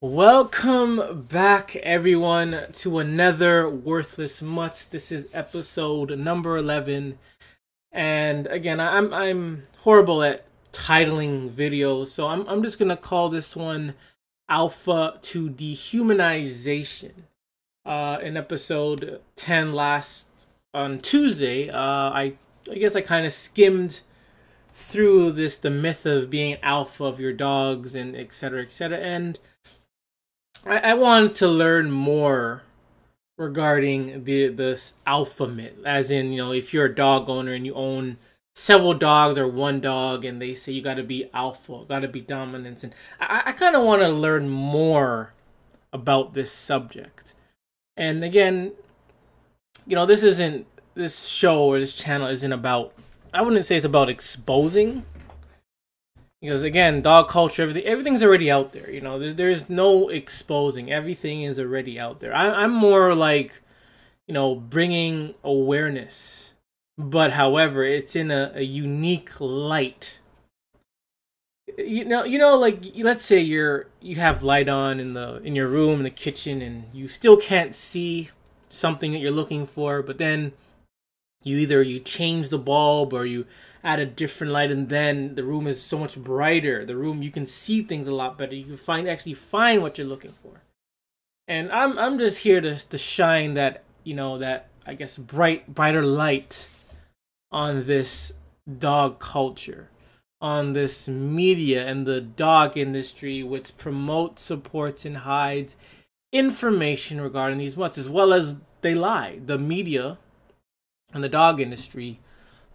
Welcome back, everyone, to another Worthless Mutts. This is episode number 11, and again, I'm horrible at titling videos, so I'm just gonna call this one Alpha to Dehumanization. In episode 10 last on Tuesday, I guess I kind of skimmed through the myth of being alpha of your dogs and etc., and I wanted to learn more regarding this alpha myth, as in, if you're a dog owner and you own several dogs or one dog, and they say you got to be alpha, got to be dominance, and I kind of want to learn more about this subject. And again, this show or this channel isn't about, I wouldn't say it's about exposing. Because again, dog culture, everything's already out there. There's no exposing. Everything is already out there. I'm more like, bringing awareness. But however, it's in a unique light. Like, let's say you have light on in your room, in the kitchen, and you still can't see something that you're looking for. But then you change the bulb or you add a different light, and then the room is so much brighter. The room, you can see things a lot better. You can actually find what you're looking for. And I'm just here to shine that, that, I guess, brighter light on this dog culture, on this media and the dog industry, which promotes, supports, and hides information regarding these mutts, as well as they lie. The media and the dog industry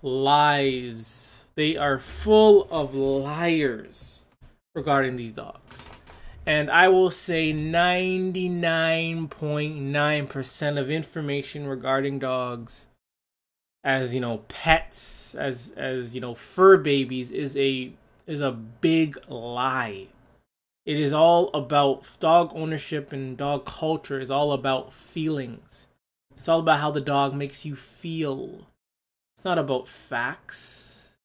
lies. They are full of liars regarding these dogs. And I will say 99.9% of information regarding dogs as, pets, as fur babies is a big lie. It is all about dog ownership, and dog culture is all about feelings. It's all about how the dog makes you feel. It's not about facts.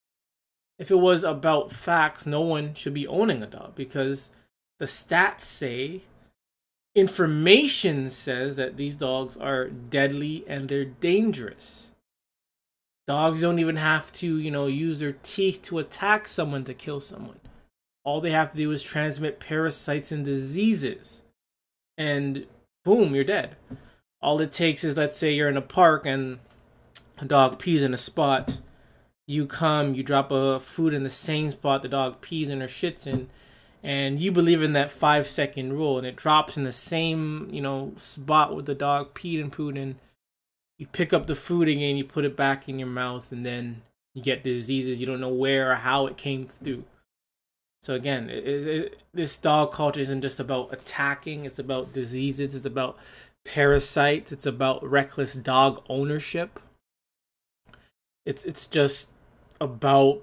If it was about facts, no one should be owning a dog, because the stats say, information says that these dogs are deadly and they're dangerous. Dogs don't even have to, use their teeth to attack someone to kill someone. All they have to do is transmit parasites and diseases, and boom, you're dead. All it takes is, let's say you're in a park and a dog pees in a spot. You drop a food in the same spot the dog pees in or shits in, and you believe in that 5-second rule, and it drops in the same, spot where the dog peed and pooed in. You pick up the food again, you put it back in your mouth, and then you get diseases. You don't know where or how it came through. So again, this dog culture isn't just about attacking. It's about diseases. It's about parasites. It's about reckless dog ownership. It's just about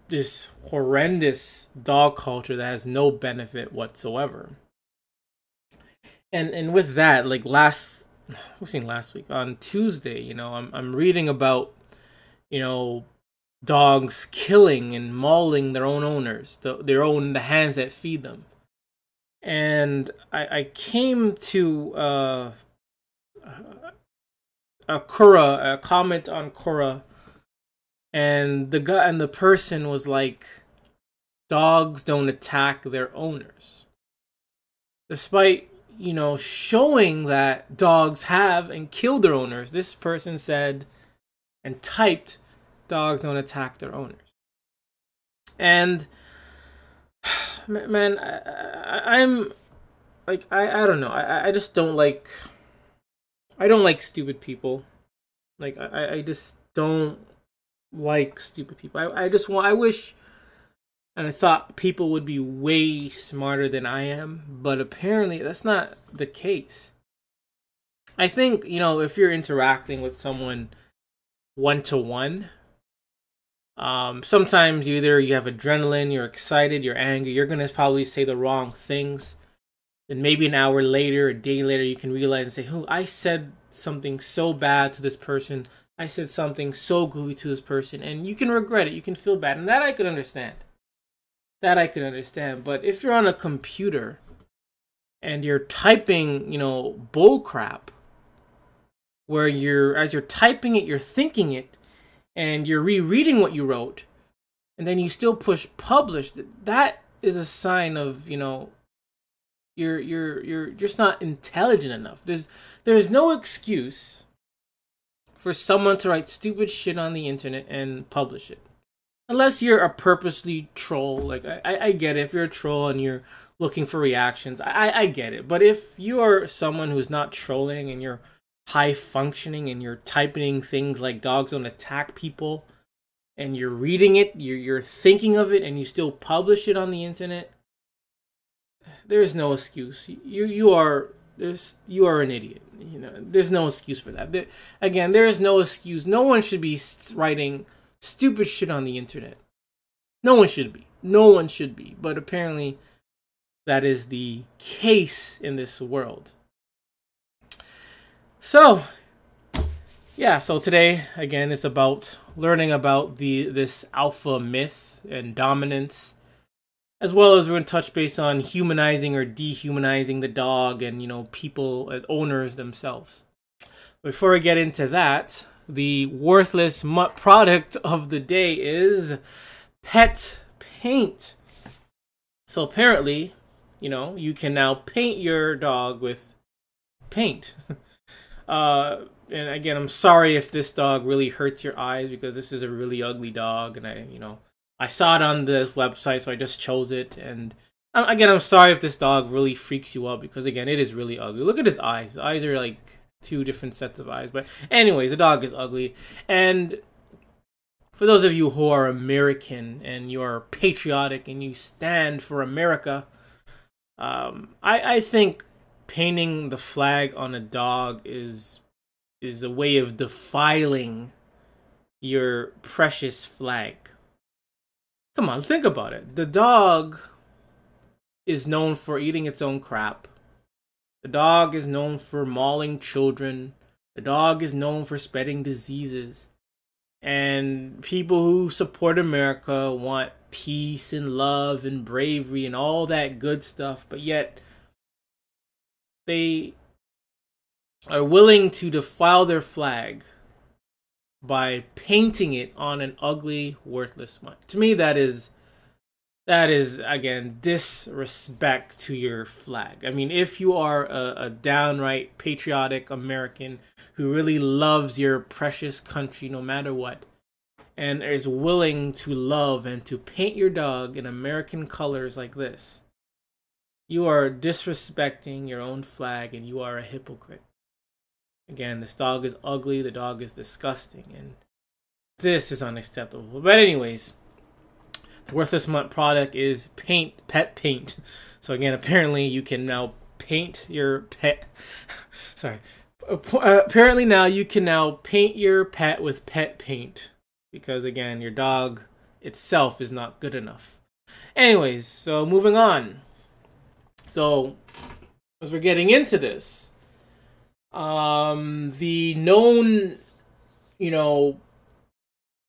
this horrendous dog culture that has no benefit whatsoever. And with that, like last week on Tuesday, I'm reading about, dogs killing and mauling their own owners, the hands that feed them. And I came to a comment on Quora. And the person was like, dogs don't attack their owners. Despite, showing that dogs have and killed their owners, this person said and typed, dogs don't attack their owners. And, man, I'm like, I don't know. I just don't like, I don't like stupid people. Like, I just don't like stupid people. I wish, and I thought people would be way smarter than I am, but apparently that's not the case. I think, if you're interacting with someone one-to-one, sometimes you have adrenaline, you're excited, you're angry, you're gonna probably say the wrong things. Then maybe an hour later, a day later, you can realize and say, I said something so bad to this person. I said something so goofy to this person, and you can regret it. You can feel bad, and that I could understand. But if you're on a computer and you're typing, bull crap, where as you're typing it, you're thinking it, and you're rereading what you wrote, and then you still push publish, that is a sign of, you're just not intelligent enough. There's no excuse for someone to write stupid shit on the internet and publish it. Unless you're a purposely troll. Like, I get it. If you're a troll and you're looking for reactions, I get it. But if you are someone who's not trolling and you're high functioning and you're typing things like dogs don't attack people, and you're reading it, you're thinking of it, and you still publish it on the internet, there's no excuse. You are an idiot. There's no excuse for that. Again, there is no excuse. No one should be writing stupid shit on the internet. No one should be. But apparently, that is the case in this world. So, yeah. So today, again, it's about learning about this alpha myth and dominance, as well as we're going to touch base on humanizing or dehumanizing the dog and, people as owners themselves. Before we get into that, the worthless mutt product of the day is pet paint. So apparently, you can now paint your dog with paint. And again, I'm sorry if this dog really hurts your eyes, because this is a really ugly dog, and I saw it on this website, so I just chose it. And again, I'm sorry if this dog really freaks you out, because again, it is really ugly. Look at his eyes. His eyes are like two different sets of eyes. But anyways, the dog is ugly. And for those of you who are American and you are patriotic and you stand for America, I think painting the flag on a dog is a way of defiling your precious flag. Come on, think about it. The dog is known for eating its own crap. The dog is known for mauling children. The dog is known for spreading diseases. And people who support America want peace and love and bravery and all that good stuff. But yet, they are willing to defile their flag by painting it on an ugly, worthless mutt. To me, that is again disrespect to your flag. I mean, if you are a downright patriotic American who really loves your precious country no matter what, and is willing to love and to paint your dog in American colors like this, you are disrespecting your own flag, and you are a hypocrite. Again, this dog is ugly, the dog is disgusting, and this is unacceptable. But anyways, the worthless mutt product is pet paint. So again, apparently you can now paint your pet. Sorry. Apparently now you can now paint your pet with pet paint, because again, your dog itself is not good enough. Anyways, so moving on. So as we're getting into this, the known,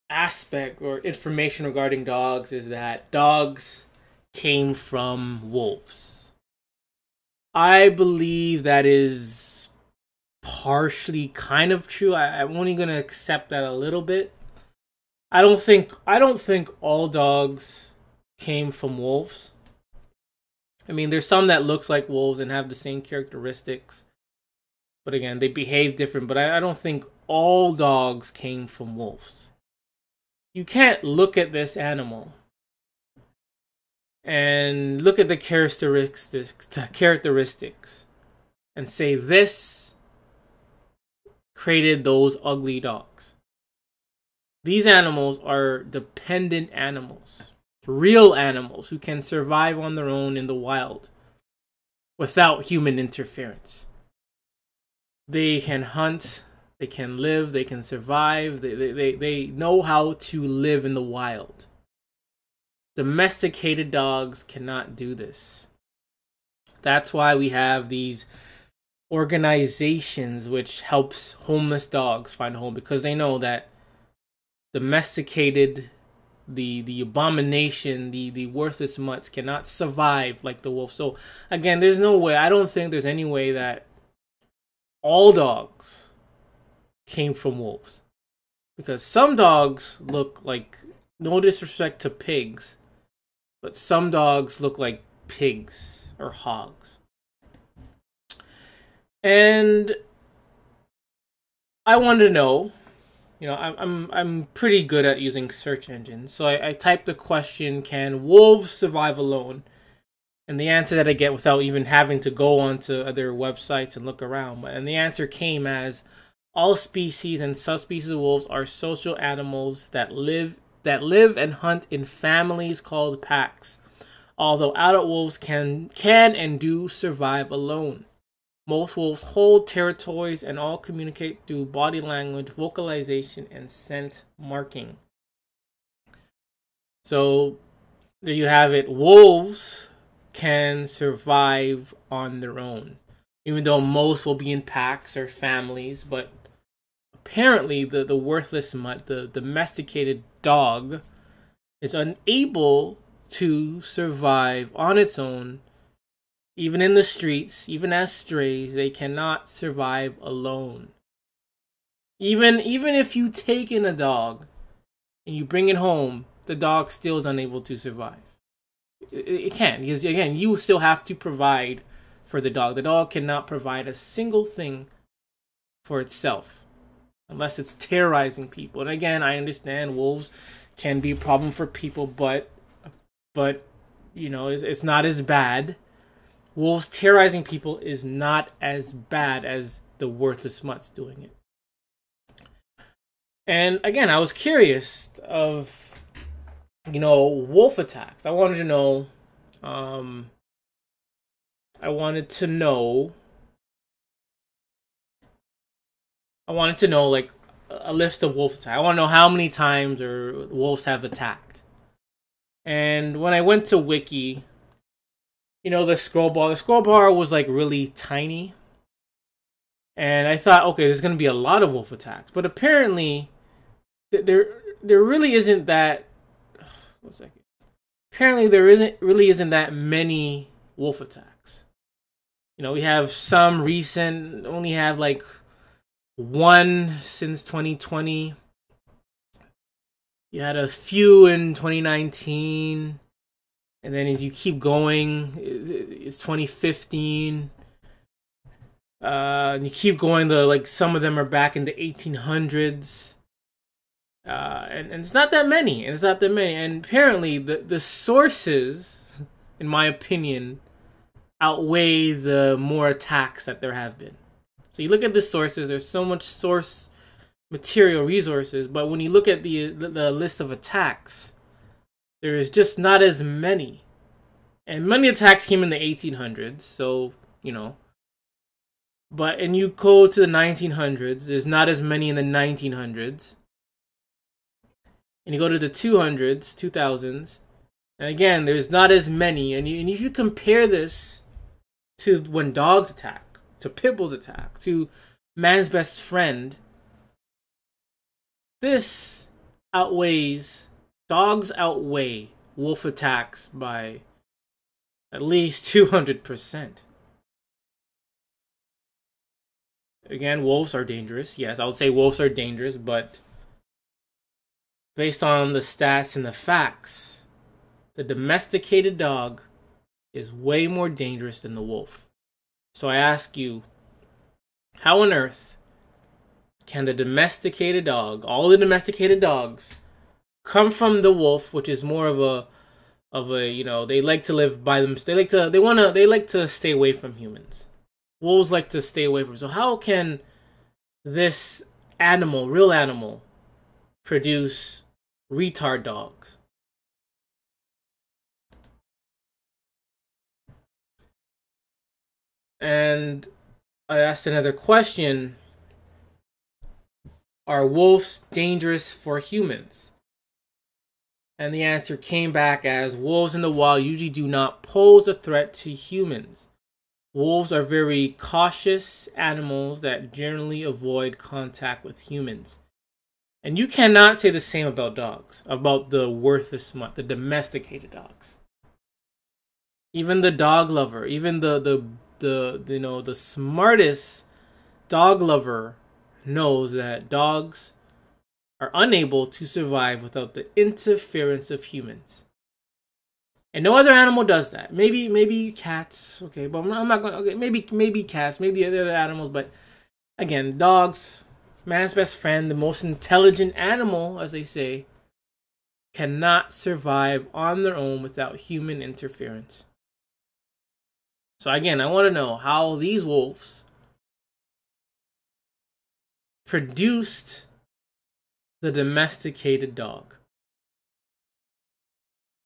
aspect or information regarding dogs is that dogs came from wolves. I believe that is partially kind of true. I'm only going to accept that a little bit. I don't think all dogs came from wolves. I mean, there's some that looks like wolves and have the same characteristics. But again, they behave different. But I don't think all dogs came from wolves. You can't look at this animal and look at the characteristics and say this created those ugly dogs. These animals are dependent animals, real animals who can survive on their own in the wild without human interference. They can hunt, they can live, they can survive, they know how to live in the wild. Domesticated dogs cannot do this. That's why we have these organizations which helps homeless dogs find a home, because they know that domesticated the abomination, the worthless mutts cannot survive like the wolf. So again, there's no way. I don't think there's any way that all dogs came from wolves, because some dogs look like, no disrespect to pigs, but some dogs look like pigs or hogs. And I wanted to know, you know, I'm pretty good at using search engines, so I typed the question, can wolves survive alone? And the answer that I get, without even having to go onto other websites and look around, and the answer came as, all species and subspecies of wolves are social animals that live and hunt in families called packs. Although adult wolves can and do survive alone. Most wolves hold territories and all communicate through body language, vocalization, and scent marking. So there you have it. Wolves can survive on their own, even though most will be in packs or families. But apparently the worthless mutt, the domesticated dog, is unable to survive on its own. Even in the streets, even as strays, they cannot survive alone. Even if you take in a dog and you bring it home, the dog still is unable to survive. It can't, because again, you still have to provide for the dog. The dog cannot provide a single thing for itself unless it's terrorizing people. And again, I understand wolves can be a problem for people, but you know, it's not as bad. Wolves terrorizing people is not as bad as the worthless mutts doing it. And again, I was curious of, you know, wolf attacks. I wanted to know, like a list of wolf attacks. I want to know how many times or wolves have attacked. And when I went to Wiki, you know, the scroll bar was like really tiny. And I thought, okay, there's going to be a lot of wolf attacks. But apparently, there really isn't that. One second. Apparently, there really isn't that many wolf attacks. You know, we have some recent, only have like one since 2020. You had a few in 2019. And then as you keep going, it's 2015. And you keep going, like some of them are back in the 1800s. And it's not that many. And apparently the sources, in my opinion, outweigh the more attacks that there have been. So you look at the sources, there's so much source material resources, but when you look at the list of attacks, there's just not as many. And many attacks came in the 1800s, so, you know. But, and you go to the 1900s, there's not as many in the 1900s. And you go to the 200s, 2000s, and again, there's not as many. And if you compare this to when dogs attack, to Pitbulls attack, to man's best friend, dogs outweigh wolf attacks by at least 200%. Again, wolves are dangerous. Yes, I would say wolves are dangerous, but based on the stats and the facts, the domesticated dog is way more dangerous than the wolf. So I ask you, how on earth can the domesticated dog, all the domesticated dogs, come from the wolf, which is more of a you know, they like to live by them. They like to stay away from humans. Wolves like to stay away from. So how can this animal, real animal, produce retard dogs? And I asked another question. Are wolves dangerous for humans? And the answer came back as, wolves in the wild usually do not pose a threat to humans. Wolves are very cautious animals that generally avoid contact with humans. And you cannot say the same about dogs, about the worthless mutt, the domesticated dogs. Even the dog lover, even the smartest dog lover knows that dogs are unable to survive without the interference of humans. And no other animal does that. Maybe cats, okay, but I'm not going. Okay, maybe cats, maybe the other animals, but again, dogs, man's best friend, the most intelligent animal, as they say, cannot survive on their own without human interference. So again, I want to know how these wolves produced the domesticated dog.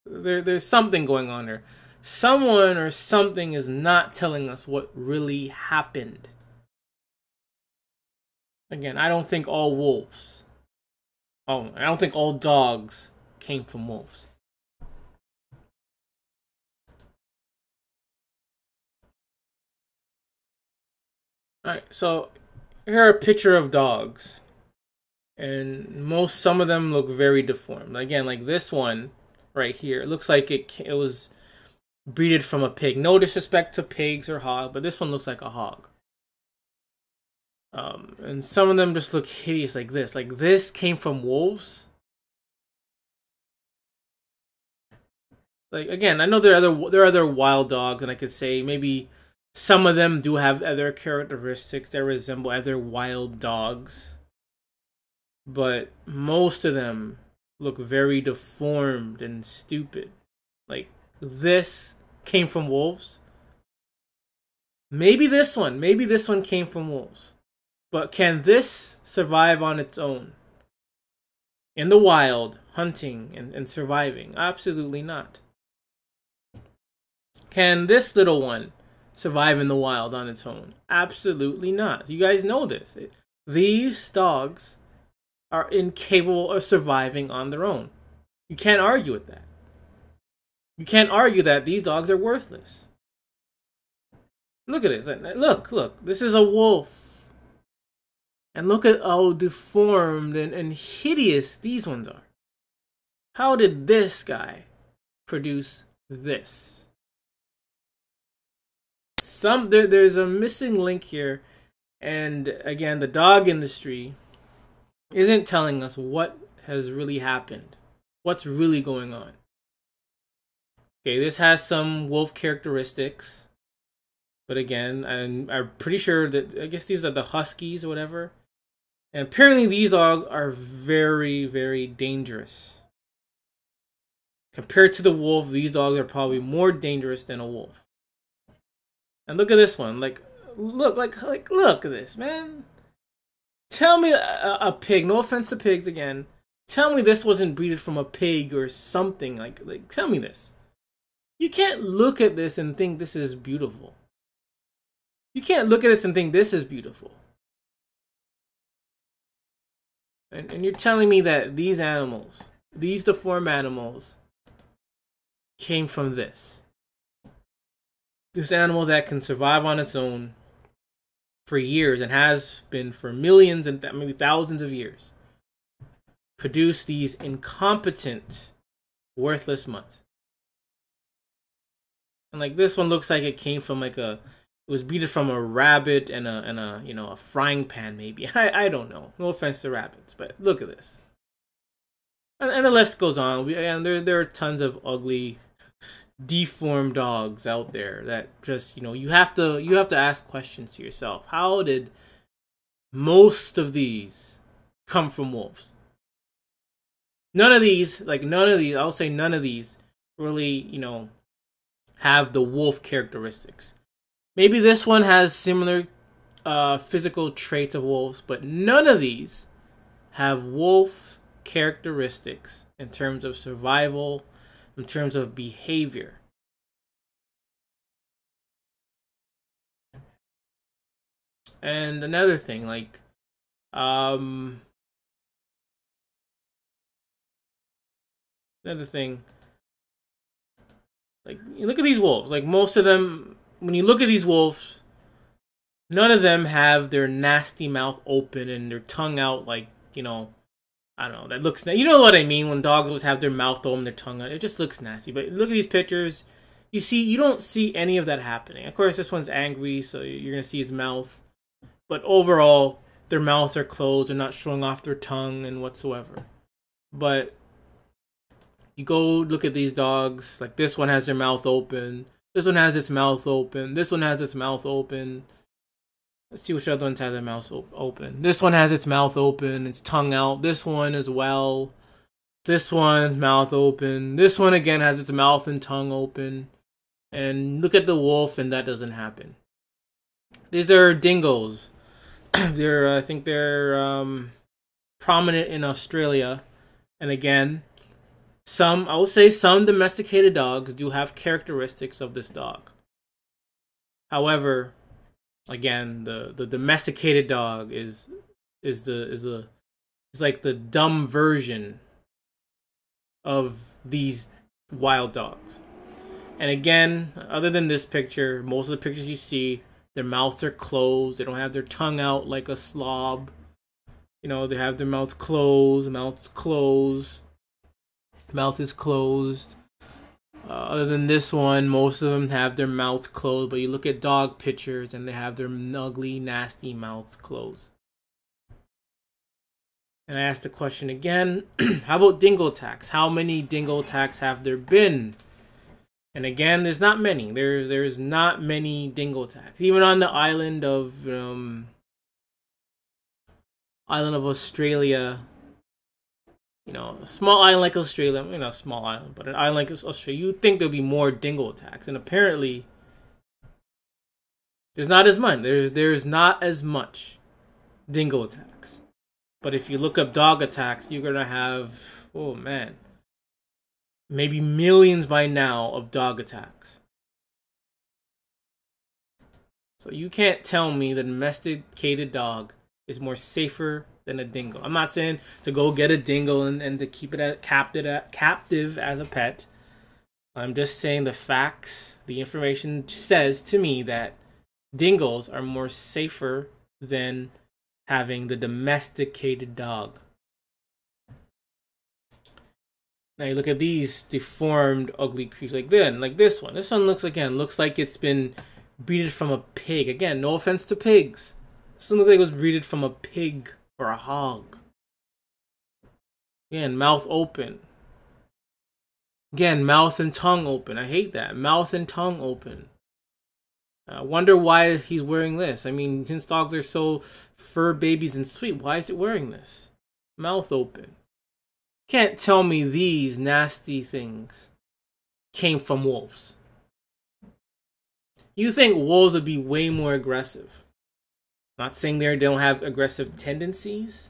There's something going on there. Someone or something is not telling us what really happened. Again, I don't think all wolves. Oh, I don't think all dogs came from wolves. Alright, so here are a picture of dogs. And some of them look very deformed. Again, like this one right here. It looks like it was breeded from a pig. No disrespect to pigs or hogs, but this one looks like a hog. And some of them just look hideous like this. Like this came from wolves. Like again, I know there are other wild dogs, and I could say maybe some of them do have other characteristics that resemble other wild dogs. But most of them look very deformed and stupid. Like this came from wolves. Maybe this one came from wolves. But can this survive on its own? In the wild, hunting and surviving? Absolutely not. Can this little one survive in the wild on its own? Absolutely not. You guys know this. These dogs are incapable of surviving on their own. You can't argue with that. You can't argue that these dogs are worthless. Look at this. Look. This is a wolf. And look at how deformed and hideous these ones are. How did this guy produce this? There's a missing link here. And again, the dog industry isn't telling us what has really happened. What's really going on. Okay, this has some wolf characteristics. But again, I'm pretty sure that, I guess these are the huskies or whatever. And apparently these dogs are very, very dangerous. Compared to the wolf, these dogs are probably more dangerous than a wolf. And look at this one. Look at this, man. Tell me a pig, no offense to pigs again. Tell me this wasn't breeded from a pig or something. Like tell me this. You can't look at this and think this is beautiful. You can't look at this and think this is beautiful. And you're telling me that these animals, these deformed animals, came from this. This animal that can survive on its own for years and has been for millions and maybe thousands of years. Produce these incompetent, worthless mutts. And like this one looks like it came from it was breeded from a rabbit and a frying pan maybe. I don't know. No offense to rabbits, but look at this. And the list goes on. There are tons of ugly, deformed dogs out there that just you have to ask questions to yourself. How did most of these come from wolves? None of these, I'll say none of these really, have the wolf characteristics. Maybe this one has similar physical traits of wolves, but none of these have wolf characteristics in terms of survival, in terms of behavior. And another thing, you look at these wolves. Like most of them, when you look at these wolves, none of them have their nasty mouth open and their tongue out I don't know, that looks, you know what I mean, when dogs have their mouth open, their tongue out, it just looks nasty. But look at these pictures, you don't see any of that happening. Of course, this one's angry, so you're gonna see his mouth. But overall, their mouths are closed, they're not showing off their tongue and whatsoever. But you go look at these dogs, like this one has their mouth open, this one has its mouth open, this one has its mouth open. Let's see which other ones have their mouth open. This one has its mouth open, its tongue out. This one as well. This one's mouth open. This one again has its mouth and tongue open. And look at the wolf, and that doesn't happen. These are dingoes. I think they're prominent in Australia. And again, I will say some domesticated dogs do have characteristics of this dog. However, again, the domesticated dog is like the dumb version of these wild dogs. And again, other than this picture, most of the pictures you see, their mouths are closed. They don't have their tongue out like a slob. You know, they have their mouths closed. Mouth is closed. Other than this one, most of them have their mouths closed. But you look at dog pictures and they have their ugly, nasty mouths closed. And I asked the question again, how about dingo attacks? How many dingo attacks have there been? And again, there's not many. There's not many dingo attacks. Even on the island of Australia, you know, a small island like Australia, you know, a small island, but an island like Australia, you'd think there'll be more dingo attacks. And apparently, there's not as much. There's not as much dingo attacks. But if you look up dog attacks, you're going to have, oh man, maybe millions by now of dog attacks. So you can't tell me the domesticated dog is more safer than a dingo. I'm not saying to go get a dingo and to keep it captive as a pet. I'm just saying the facts, the information says to me that dingoes are more safer than having the domesticated dog. Now you look at these deformed, ugly creatures like this one. This one looks like it's been breeded from a pig. Again, no offense to pigs. This one looks like it was breeded from a pig or a hog. Again, mouth open. Again, mouth and tongue open. I hate that. Mouth and tongue open. I wonder why he's wearing this. I mean, since dogs are so fur babies and sweet, why is it wearing this? Mouth open. Can't tell me these nasty things came from wolves. You think wolves would be way more aggressive. Not saying they don't have aggressive tendencies,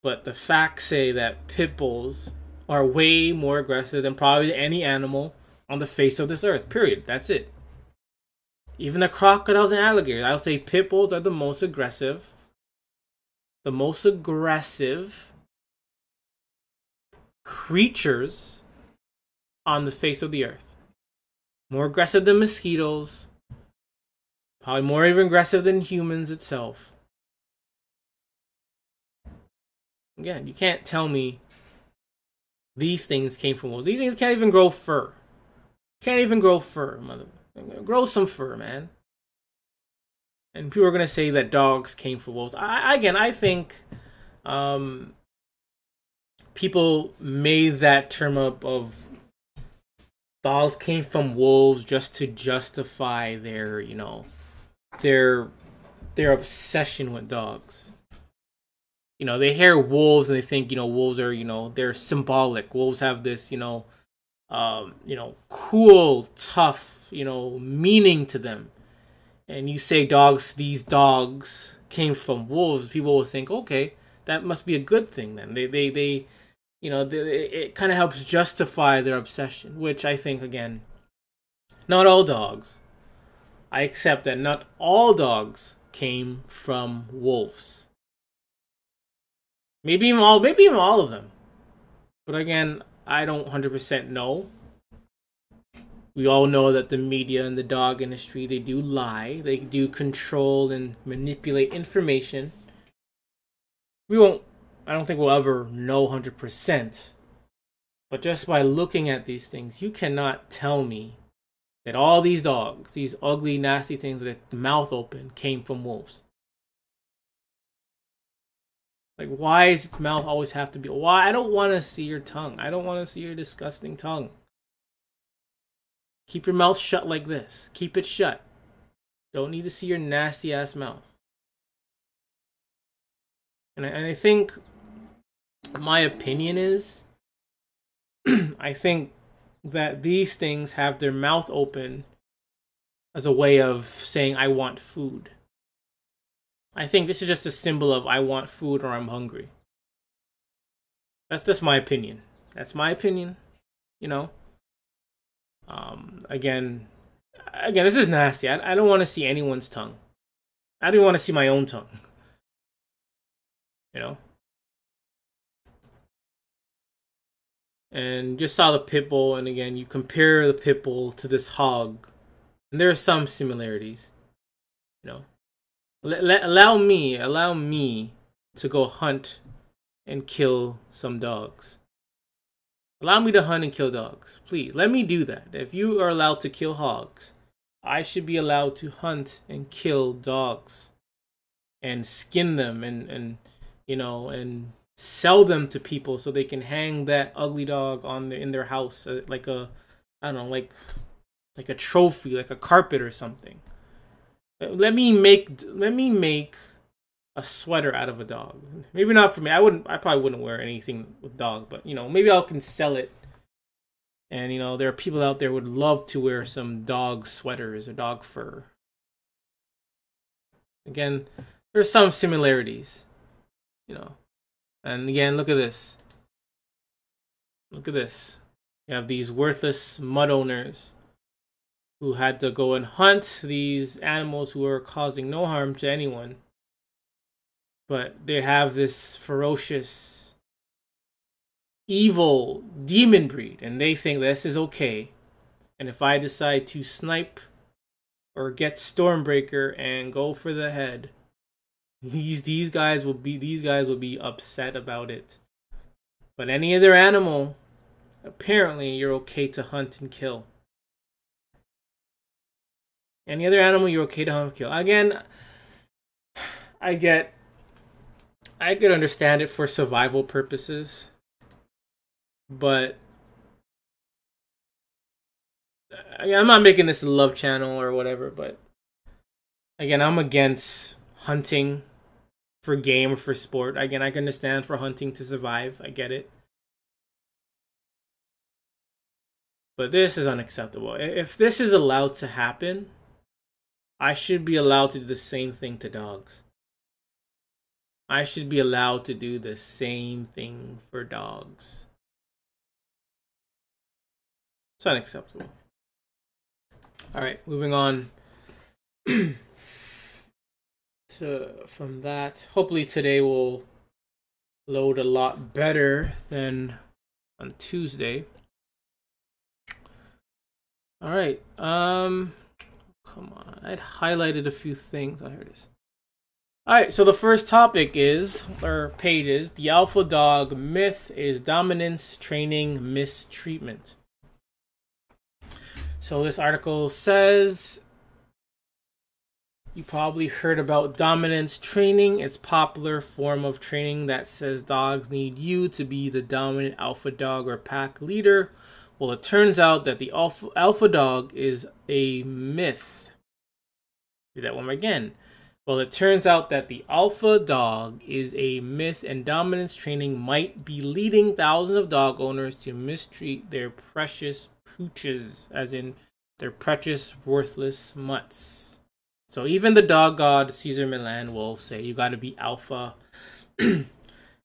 but the facts say that pit bulls are way more aggressive than probably any animal on the face of this earth. Period. That's it. Even the crocodiles and alligators, I would say pit bulls are the most aggressive. The most aggressive creatures on the face of the earth. More aggressive than mosquitoes. Probably more even aggressive than humans itself. Again, you can't tell me these things came from wolves. These things can't even grow fur. Can't even grow fur, mother. Grow some fur, man. And people are gonna say that dogs came from wolves. I think people made that term up of dogs came from wolves just to justify their, you know, their obsession with dogs. You know, they hear wolves and they think, you know, wolves are, you know, they're symbolic. Wolves have this, you know, cool, tough, you know, meaning to them. And you say these dogs came from wolves, people will think, okay, that must be a good thing then. They you know, it kind of helps justify their obsession, which I think, again, not all dogs. I accept that not all dogs came from wolves. Maybe even all of them. But again, I don't 100% know. We all know that the media and the dog industry, they do lie. They do control and manipulate information. We won't I don't think we'll ever know 100%. But just by looking at these things, you cannot tell me that all these dogs, these ugly, nasty things with their mouth open, came from wolves. Like, why does its mouth always have to be? Why? I don't want to see your tongue. I don't want to see your disgusting tongue. Keep your mouth shut like this. Keep it shut. Don't need to see your nasty ass mouth. And I think my opinion is, I think that these things have their mouth open as a way of saying, I want food. I think this is just a symbol of I want food or I'm hungry. That's just my opinion. That's my opinion, you know. Again, this is nasty. I don't want to see anyone's tongue. I don't want to see my own tongue. You know. And just saw the pit bull, and again, you compare the pit bull to this hog, and there are some similarities. You know. Allow me to go hunt and kill some dogs. Allow me to hunt and kill dogs. Please, let me do that. If you are allowed to kill hogs, I should be allowed to hunt and kill dogs. And skin them and you know, and sell them to people so they can hang that ugly dog in their house like a, I don't know, like a trophy, like a carpet or something. Let me make a sweater out of a dog. Maybe not for me. I probably wouldn't wear anything with dog, but you know, maybe I can sell it. And you know, there are people out there who would love to wear some dog sweaters or dog fur. Again, there's some similarities, you know. And again, look at this. Look at this. You have these worthless mud owners who had to go and hunt these animals who are causing no harm to anyone. But they have this ferocious, evil demon breed, and they think this is okay. And if I decide to snipe or get Stormbreaker and go for the head, these guys will be upset about it. But any other animal, apparently you're okay to hunt and kill. Any other animal you're okay to hunt and kill. Again, I could understand it for survival purposes, but again, I'm not making this a love channel or whatever, but again, I'm against hunting for game or for sport. Again, I can understand for hunting to survive. I get it. But this is unacceptable. If this is allowed to happen, I should be allowed to do the same thing to dogs. I should be allowed to do the same thing for dogs. It's unacceptable. Alright, moving on from that. Hopefully today will load a lot better than on Tuesday. Alright, come on. I'd highlighted a few things. Oh, here it is. Alright, so the first topic is, or page is, the alpha dog myth is dominance training mistreatment. So this article says, you probably heard about dominance training. It's a popular form of training that says dogs need you to be the dominant alpha dog or pack leader. Well, it turns out that the alpha dog is a myth. Do that one again. Well, it turns out that the alpha dog is a myth, and dominance training might be leading thousands of dog owners to mistreat their precious pooches, as in their precious, worthless mutts. So even the dog god Cesar Millan will say you gotta be alpha.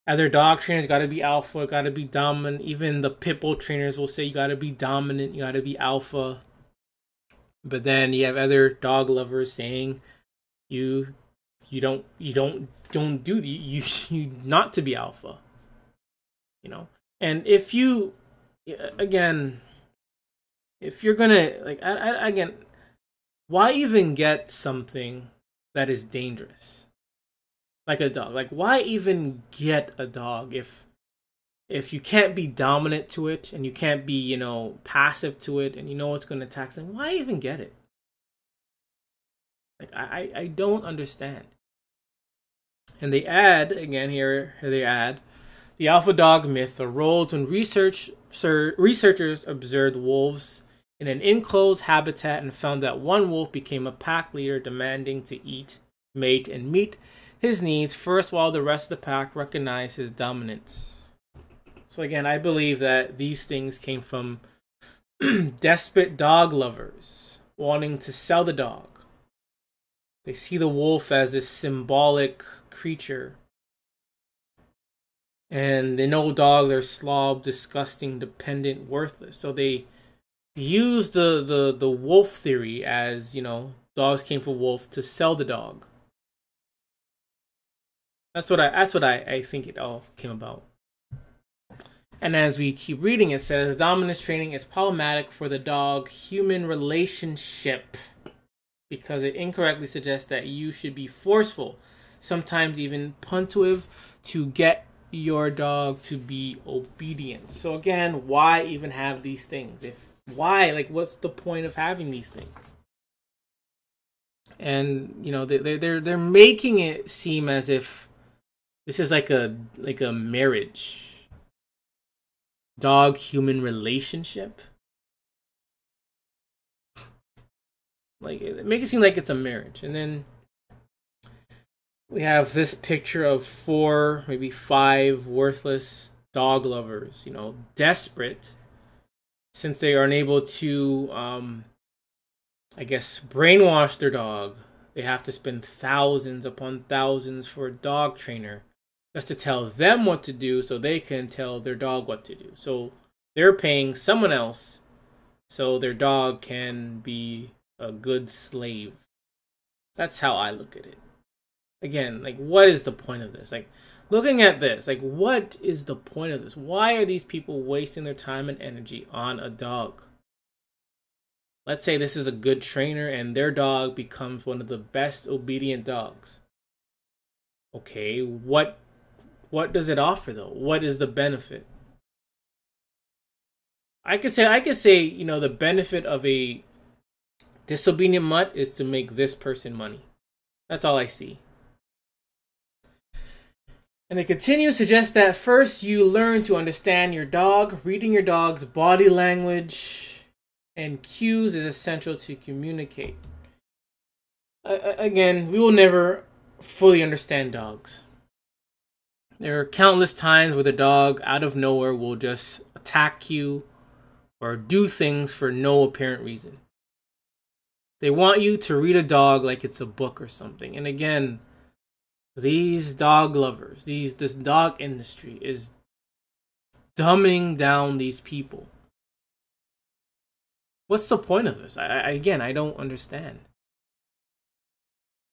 Other dog trainers gotta be alpha, gotta be dominant. Even the pitbull trainers will say you gotta be dominant, you gotta be alpha. But then you have other dog lovers saying you don't do you not to be alpha. You know? And if you again, if you're gonna like again, why even get something that is dangerous? like a dog. Like, why even get a dog if you can't be dominant to it and you can't be, you know, passive to it, and you know it's going to attack them? Why even get it? Like, I don't understand. And they add, again, here they add, the alpha dog myth arose when researchers observed wolves in an enclosed habitat and found that one wolf became a pack leader, demanding to eat, mate, and meet his needs first, while the rest of the pack recognized his dominance. So again, I believe that these things came from desperate dog lovers wanting to sell the dog. They see the wolf as this symbolic creature, and they know dogs are slob, disgusting, dependent, worthless. So they use the wolf theory as, you know, dogs came from wolf to sell the dog. That's what I think it all came about. And as we keep reading, it says dominance training is problematic for the dog-human relationship because it incorrectly suggests that you should be forceful, sometimes even punitive, to get your dog to be obedient. So again, why even have these things? Why, like, what's the point of having these things? And you know, they're making it seem as if this is like a marriage, dog-human relationship. Like, make it seem like it's a marriage. And then we have this picture of 4, maybe 5 worthless dog lovers, you know, desperate since they are unable to, I guess, brainwash their dog. They have to spend thousands upon thousands for a dog trainer just to tell them what to do so they can tell their dog what to do. So they're paying someone else so their dog can be a good slave. That's how I look at it. Again, like, what is the point of this? Like, looking at this, like, what is the point of this? Why are these people wasting their time and energy on a dog? Let's say this is a good trainer and their dog becomes one of the best obedient dogs. Okay, what does it offer though? What is the benefit? I could say, you know, the benefit of a disobedient mutt is to make this person money. That's all I see. And they continue to suggest that first you learn to understand your dog. Reading your dog's body language and cues is essential to communicate. Again, we will never fully understand dogs. There are countless times where the dog out of nowhere will just attack you or do things for no apparent reason. They want you to read a dog like it's a book or something. And again, these dog lovers, this dog industry is dumbing down these people. What's the point of this? I don't understand.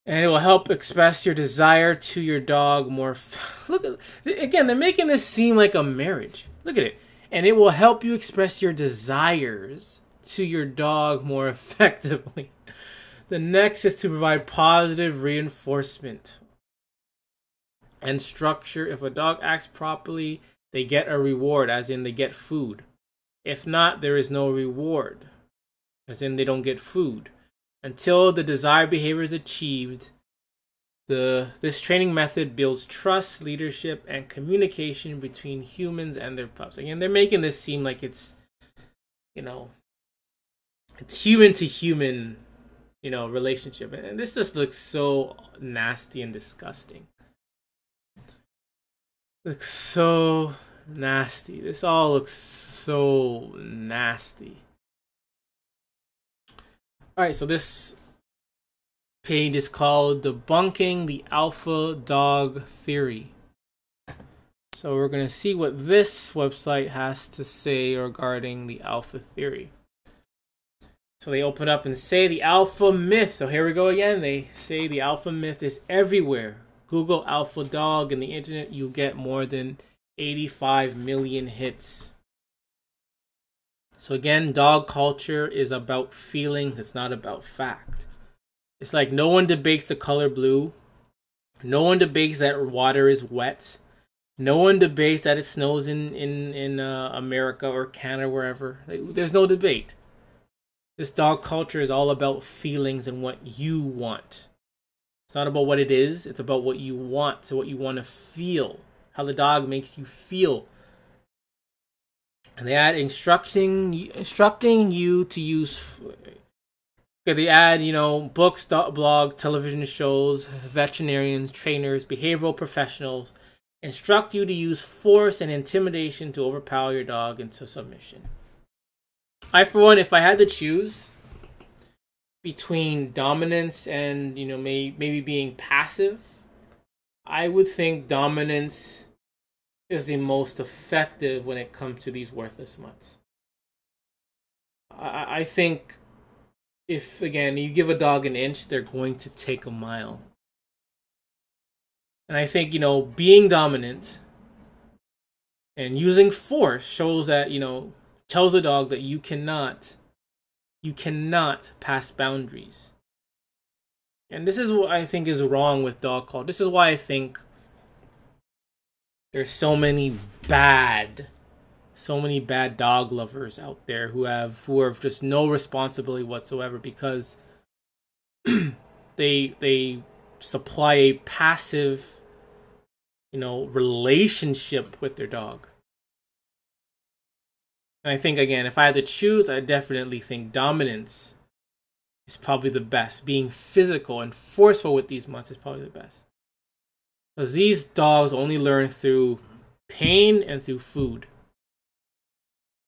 And it will help express your desire to your dog more. Look at, again, they're making this seem like a marriage. Look at it. And it will help you express your desires to your dog more effectively. The next is to provide positive reinforcement and structure. If a dog acts properly, they get a reward, as in they get food. If not, there is no reward, as in they don't get food. Until the desired behavior is achieved, this training method builds trust, leadership, and communication between humans and their pups. Again, they're making this seem like it's, you know, it's human to human, you know, relationship. And this just looks so nasty and disgusting. Looks so nasty. This all looks so nasty. Alright, so this page is called Debunking the Alpha Dog Theory. So we're going to see what this website has to say regarding the alpha theory. So they open up and say the alpha myth. So here we go again. They say the alpha myth is everywhere. Google alpha dog and the internet, you get more than 85 million hits. So again, dog culture is about feelings. It's not about fact. It's like no one debates the color blue. No one debates that water is wet. No one debates that it snows in America or Canada, wherever. There's no debate. This dog culture is all about feelings and what you want. It's not about what it is. It's about what you want. So what you want to feel. How the dog makes you feel. And they add instructing you to use. They add, books, blog, television shows, veterinarians, trainers, behavioral professionals. Instruct you to use force and intimidation to overpower your dog into submission. I, for one, if I had to choose between dominance and, maybe being passive, I would think dominance is the most effective when it comes to these worthless mutts. I think if, again, you give a dog an inch, they're going to take a mile. And I think, being dominant and using force shows that, tells a dog that you cannot pass boundaries. And this is what I think is wrong with dog culture. This is why I think there's so many bad dog lovers out there who have just no responsibility whatsoever, because they supply a passive, relationship with their dog. And I think, again, if I had to choose, I definitely think dominance is probably the best. Being physical and forceful with these mutts is probably the best. Because these dogs only learn through pain and through food.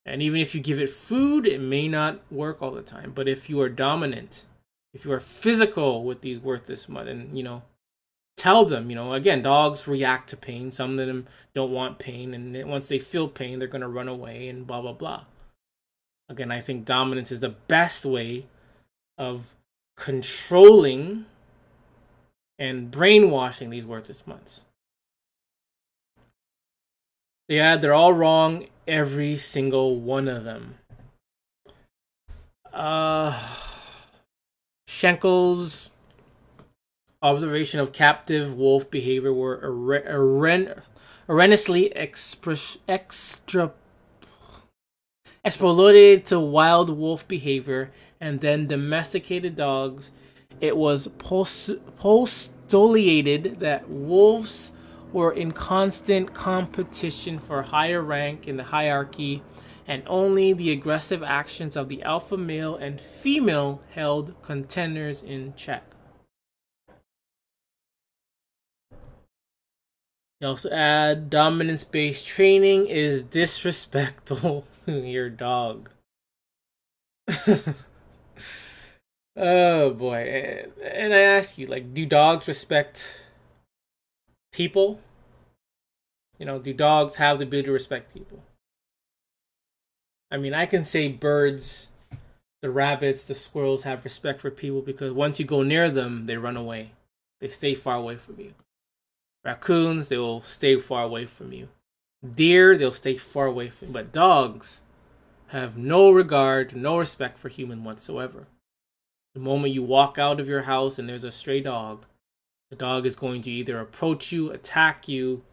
And even if you give it food, it may not work all the time. But if you are dominant, if you are physical with these worthless mutts, and, tell them, again, dogs react to pain. Some of them don't want pain. And once they feel pain, they're going to run away and blah, blah, blah. Again, I think dominance is the best way of controlling and brainwashing these worthless mutts. They're all wrong, every single one of them. Schenkel's observation of captive wolf behavior were erroneously extrapolated to wild wolf behavior and then domesticated dogs. It was postulated that wolves were in constant competition for higher rank in the hierarchy, and only the aggressive actions of the alpha male and female held contenders in check. They also add, dominance-based training is disrespectful to your dog. Oh boy. And I ask you, do dogs respect people? Do dogs have the ability to respect people? I mean, I can say birds, the rabbits, the squirrels have respect for people because once you go near them, they run away. They stay far away from you. Raccoons, they will stay far away from you. Deer, they'll stay far away from you. But dogs have no regard, no respect for human whatsoever. The moment you walk out of your house and there's a stray dog, the dog is going to either approach you, attack you,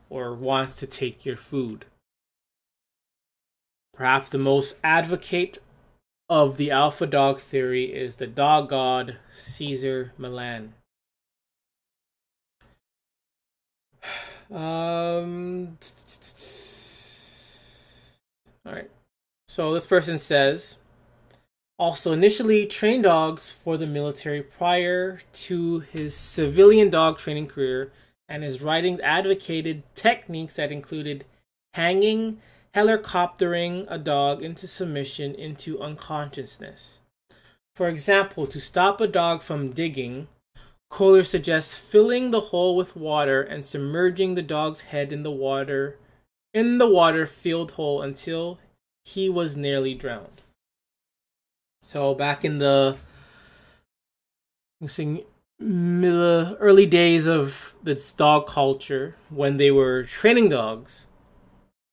or wants to take your food. Perhaps the most advocate of the alpha dog theory is the dog god Cesar Millan. Alright. So this person says, also initially trained dogs for the military prior to his civilian dog training career, and his writings advocated techniques that included hanging, helicoptering a dog into submission into unconsciousness. For example, to stop a dog from digging, Kohler suggests filling the hole with water and submerging the dog's head in the water-filled hole until he was nearly drowned. So back in the early days of this dog culture, when they were training dogs,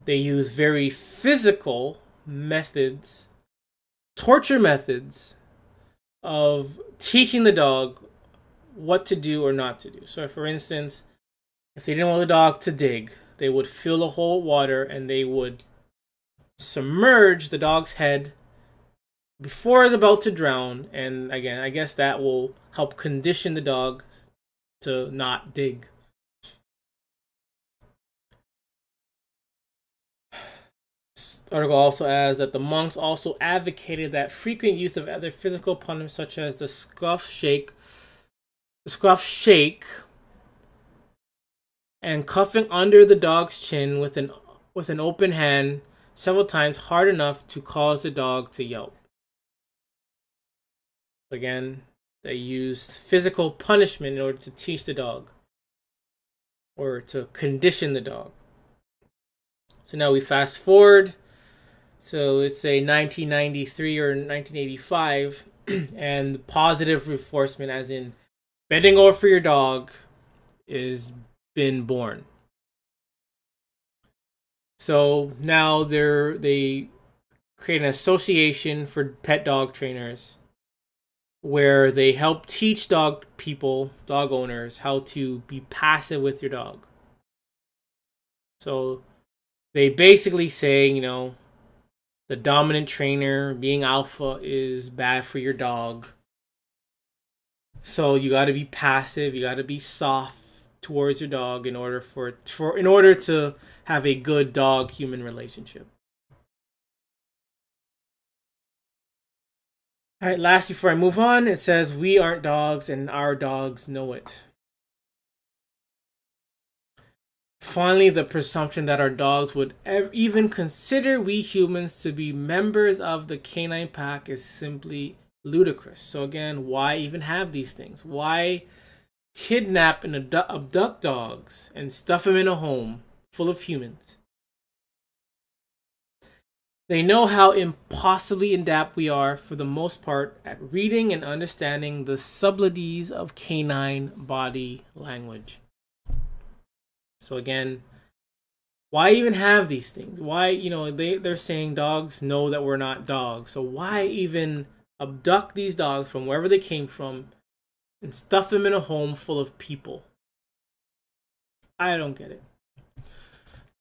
they used very physical methods, torture methods of teaching the dog what to do or not to do. So for instance, if they didn't want the dog to dig, they would fill the hole with water and they would submerge the dog's head before it's about to drown. And again, I guess that will help condition the dog to not dig. This article also adds that the monks also advocated that frequent use of other physical punishments such as the scruff shake, and cuffing under the dog's chin with an open hand several times hard enough to cause the dog to yelp. Again, they used physical punishment in order to teach the dog or to condition the dog. So now we fast forward. So let's say 1993 or 1985, and positive reinforcement, as in bending over for your dog, is been born. So now they create an association for pet dog trainers where they help teach dog owners, how to be passive with your dog. So they basically say, you know, the dominant trainer being alpha is bad for your dog. So you got to be passive, you got to be soft towards your dog in order to have a good dog-human relationship. All right, last before I move on, it says we aren't dogs and our dogs know it. Finally, the presumption that our dogs would even consider we humans to be members of the canine pack is simply ludicrous. So again, why even have these things? Why kidnap and abduct dogs and stuff them in a home full of humans? They know how impossibly adept we are, for the most part, at reading and understanding the subtleties of canine body language. So again, why even have these things? Why, you know, they're saying dogs know that we're not dogs. So why even abduct these dogs from wherever they came from and stuff them in a home full of people? I don't get it.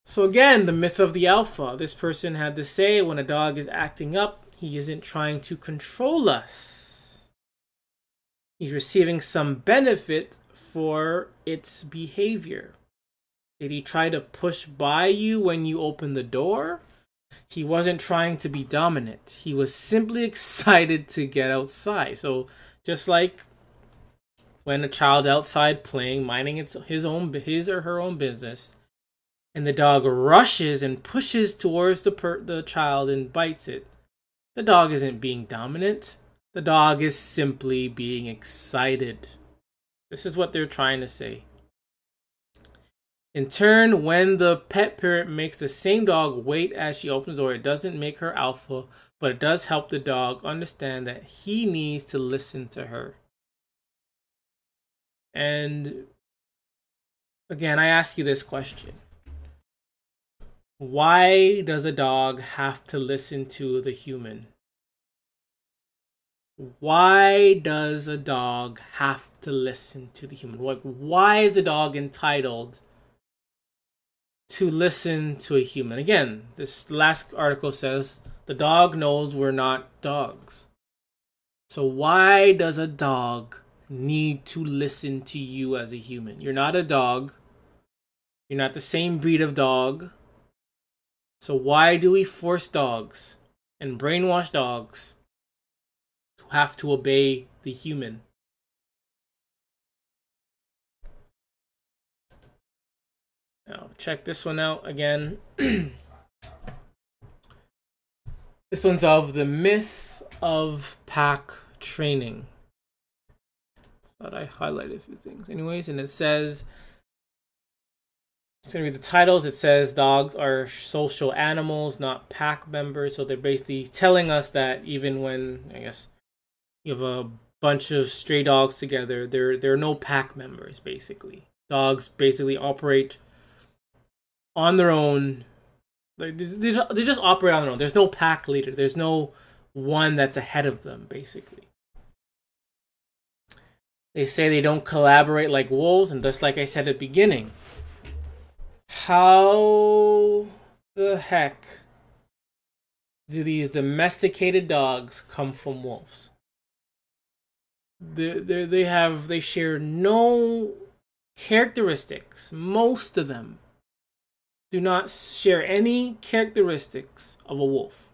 So again, the myth of the alpha. This person had to say, when a dog is acting up, he isn't trying to control us. He's receiving some benefit for its behavior. Did he try to push by you when you open the door? He wasn't trying to be dominant. He was simply excited to get outside. So just like when a child outside playing, minding his or her own business, and the dog rushes and pushes towards the child and bites it, the dog isn't being dominant. The dog is simply being excited. This is what they're trying to say. In turn, when the pet parent makes the same dog wait as she opens the door, it doesn't make her alpha, but it does help the dog understand that he needs to listen to her. And again, I ask you this question. Why does a dog have to listen to the human? Why does a dog have to listen to the human? Like, why is a dog entitled to listen to a human? Again, this last article says the dog knows we're not dogs. So why does a dog need to listen to you as a human? You're not a dog. You're not the same breed of dog. So why do we force dogs and brainwash dogs to have to obey the human? Now, check this one out again. This one's of the myth of pack training. Thought I highlighted a few things. Anyways, and it says, it's going to read the titles. It says dogs are social animals, not pack members. So they're basically telling us that even when, I guess, you have a bunch of stray dogs together, there are no pack members, basically. Dogs basically operate on their own. They just operate on their own. There's no pack leader. There's no one that's ahead of them, basically. They say they don't collaborate like wolves, and just like I said at the beginning, how the heck do these domesticated dogs come from wolves? They share no characteristics. Most of them do not share any characteristics of a wolf.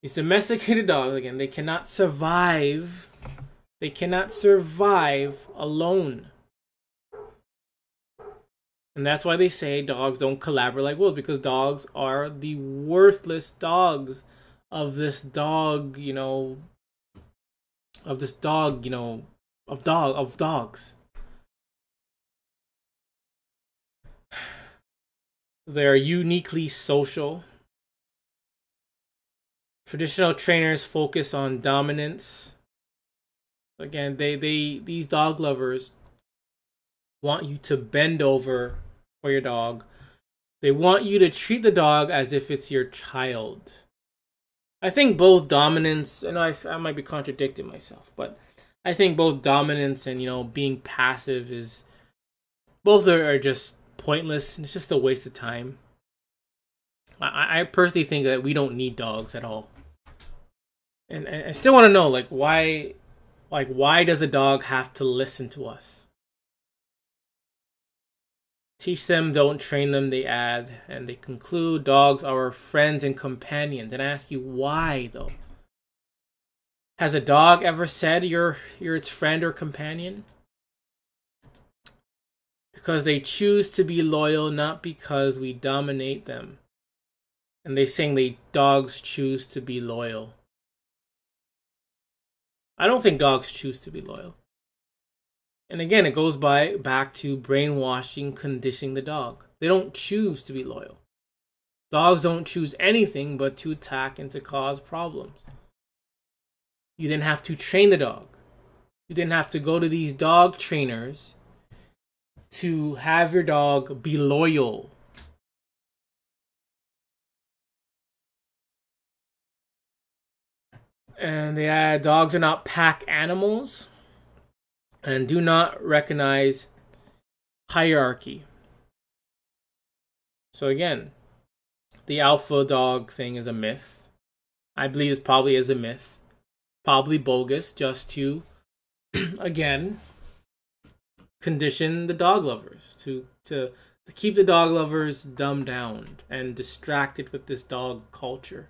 These domesticated dogs, again, they cannot survive. They cannot survive alone. And that's why they say dogs don't collaborate like wolves, because dogs are the worthless dogs of this dog, of dogs. They're uniquely social. Traditional trainers focus on dominance. Again, these dog lovers want you to bend over for your dog. They want you to treat the dog as if it's your child. I think both dominance, and I might be contradicting myself, but I think both dominance and being passive both are just pointless. It's just a waste of time. I personally think that we don't need dogs at all. And I still want to know, why does a dog have to listen to us? Teach them, don't train them, they add. And they conclude, dogs are our friends and companions. And I ask you, why though? Has a dog ever said you're its friend or companion? Because they choose to be loyal, not because we dominate them. And they're saying dogs choose to be loyal. I don't think dogs choose to be loyal. And again, it goes back to brainwashing, conditioning the dog. They don't choose to be loyal. Dogs don't choose anything but to attack and to cause problems. You didn't have to train the dog. You didn't have to go to these dog trainers to have your dog be loyal. And they add, dogs are not pack animals and do not recognize hierarchy. So again, the alpha dog thing is a myth. I believe it probably is a myth. Probably bogus, just to, again, condition the dog lovers. To keep the dog lovers dumbed down and distracted with this dog culture.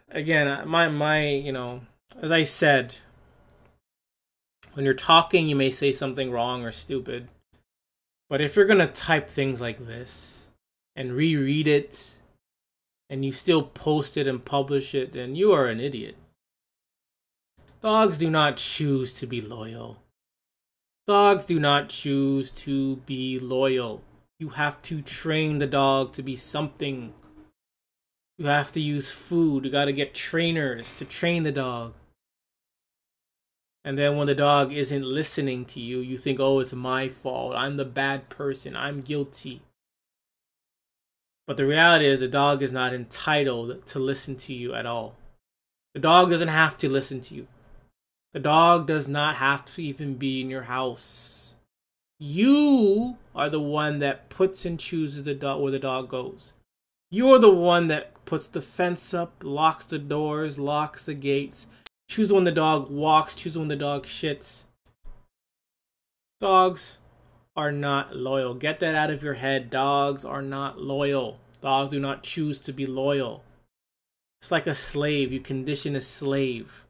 Again, my as I said, when you're talking, you may say something wrong or stupid. But if you're going to type things like this and reread it, and you still post it and publish it, then you are an idiot. Dogs do not choose to be loyal. Dogs do not choose to be loyal. You have to train the dog to be something. You have to use food. You got to get trainers to train the dog. And then when the dog isn't listening to you, you think, oh, it's my fault. I'm the bad person. I'm guilty. But the reality is the dog is not entitled to listen to you at all. The dog doesn't have to listen to you. The dog does not have to even be in your house. You are the one that puts and chooses the dog where the dog goes. You're the one that puts the fence up, locks the doors, locks the gates, chooses when the dog walks, chooses when the dog shits. Dogs are not loyal. Get that out of your head. Dogs are not loyal. Dogs do not choose to be loyal. It's like a slave. You condition a slave.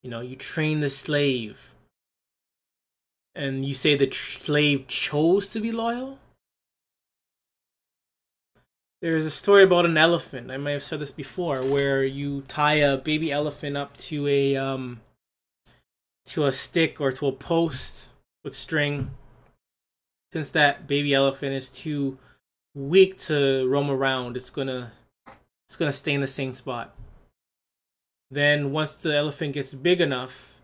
You train the slave. And you say the slave chose to be loyal? There's a story about an elephant. I might have said this before, where you tie a baby elephant up to a stick or to a post with string. Since that baby elephant is too weak to roam around, it's gonna stay in the same spot. Then once the elephant gets big enough,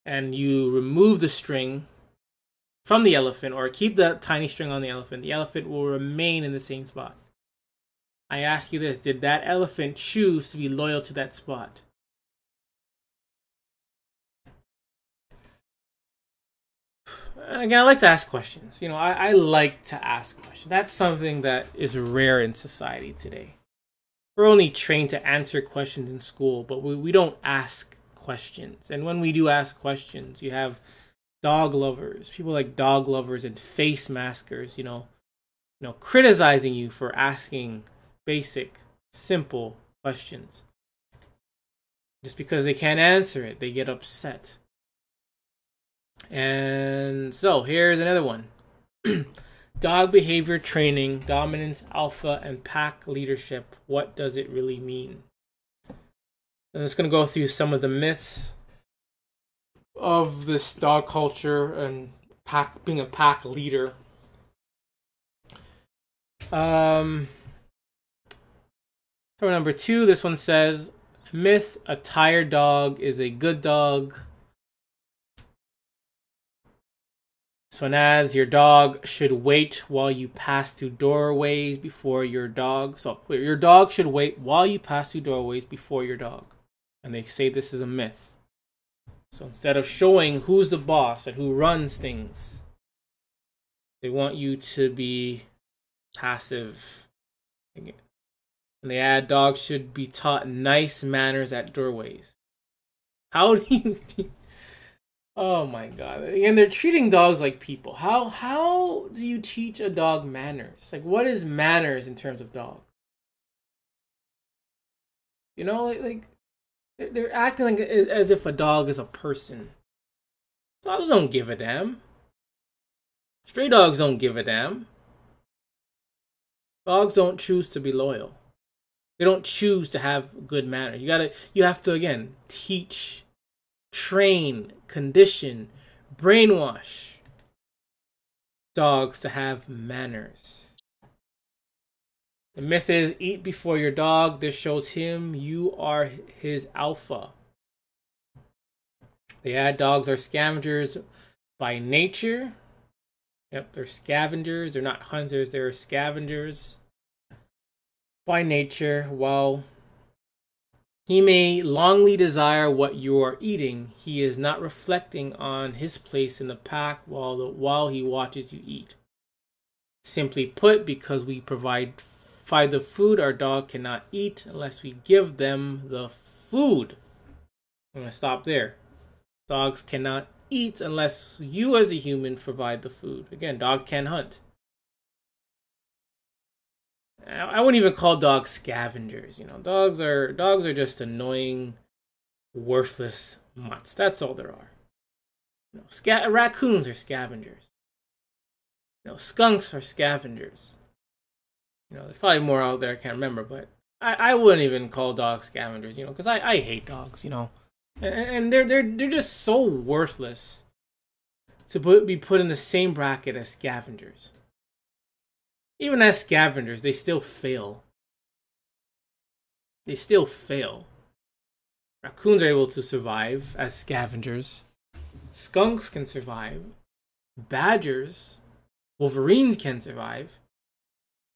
and you remove the string from the elephant, or keep that tiny string on the elephant will remain in the same spot. I ask you this, did that elephant choose to be loyal to that spot? And again, I like to ask questions. You know, I like to ask questions. That's something that is rare in society today. We're only trained to answer questions in school, but we don't ask questions. And when we do ask questions, you have dog lovers, people like dog lovers and face maskers, you know, criticizing you for asking basic, simple questions. Just because they can't answer it, they get upset. And so here's another one. Dog behavior training, dominance, alpha, and pack leadership. What does it really mean? I'm just going to go through some of the myths of this dog culture and being a pack leader. So number 2, this one says, myth, a tired dog is a good dog. This one adds, your dog should wait while you pass through doorways before your dog. So your dog should wait while you pass through doorways before your dog. And they say this is a myth. So instead of showing who's the boss and who runs things, they want you to be passive. And they add, dogs should be taught nice manners at doorways. How do you... Oh my god. And they're treating dogs like people. How do you teach a dog manners? Like, what is manners in terms of dog? You know, like they're acting like as if a dog is a person. Dogs don't give a damn. Stray dogs don't give a damn. Dogs don't choose to be loyal. They don't choose to have good manners. You have to, again, teach, train, condition, brainwash dogs to have manners. The myth is, eat before your dog. This shows him you are his alpha. They add, dogs are scavengers by nature. Yep, they're scavengers. They're not hunters. They're scavengers by nature. While he may longly desire what you are eating, he is not reflecting on his place in the pack while he watches you eat. Simply put, because we provide the food, our dog cannot eat unless we give them the food. I'm going to stop there. Dogs cannot eat unless you as a human provide the food. Again, dog can hunt. I wouldn't even call dogs scavengers. You know, dogs are just annoying, worthless mutts. That's all there are. You know, raccoons are scavengers. You know, skunks are scavengers. You know, there's probably more out there I can't remember, but I wouldn't even call dogs scavengers. You know, because I hate dogs. You know, and they're just so worthless to be put in the same bracket as scavengers. Even as scavengers, they still fail. They still fail. Raccoons are able to survive as scavengers. Skunks can survive. Badgers, wolverines can survive.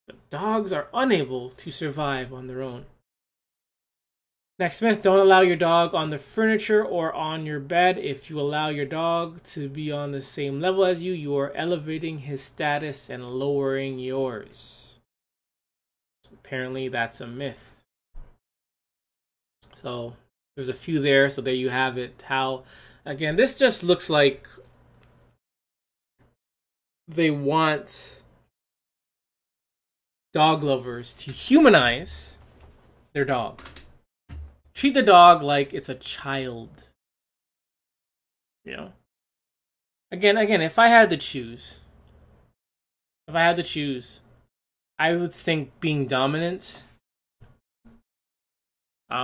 But dogs are unable to survive on their own. Next myth, don't allow your dog on the furniture or on your bed. If you allow your dog to be on the same level as you, you are elevating his status and lowering yours. So apparently that's a myth. So there's a few there, so there you have it. How, again, this just looks like they want dog lovers to humanize their dog. Treat the dog like it's a child. You know? Again, if I had to choose, I would think being dominant, you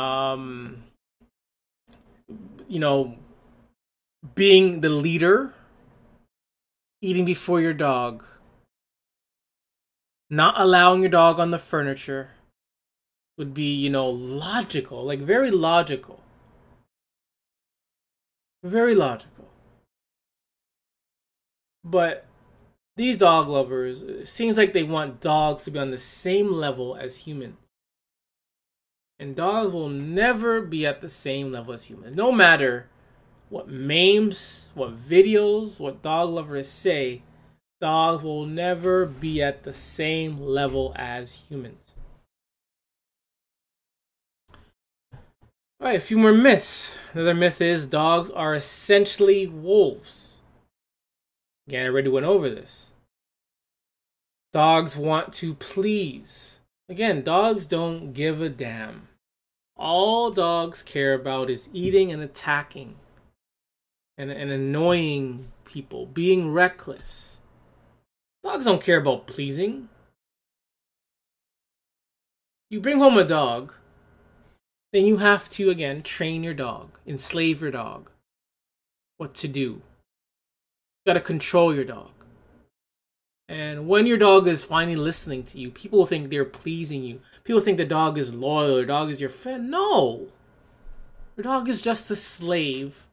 know, being the leader, eating before your dog, not allowing your dog on the furniture, would be, you know, logical, like very logical. Very logical. But these dog lovers, it seems like they want dogs to be on the same level as humans. And dogs will never be at the same level as humans. No matter what memes, what videos, what dog lovers say, dogs will never be at the same level as humans. Alright, a few more myths. Another myth is dogs are essentially wolves. Again, I already went over this. Dogs want to please. Again, dogs don't give a damn. All dogs care about is eating and attacking. And annoying people. Being reckless. Dogs don't care about pleasing. You bring home a dog, then you have to, again, train your dog. Enslave your dog. What to do. You gotta control your dog. And when your dog is finally listening to you, people think they're pleasing you. People think the dog is loyal, your dog is your friend. No! Your dog is just a slave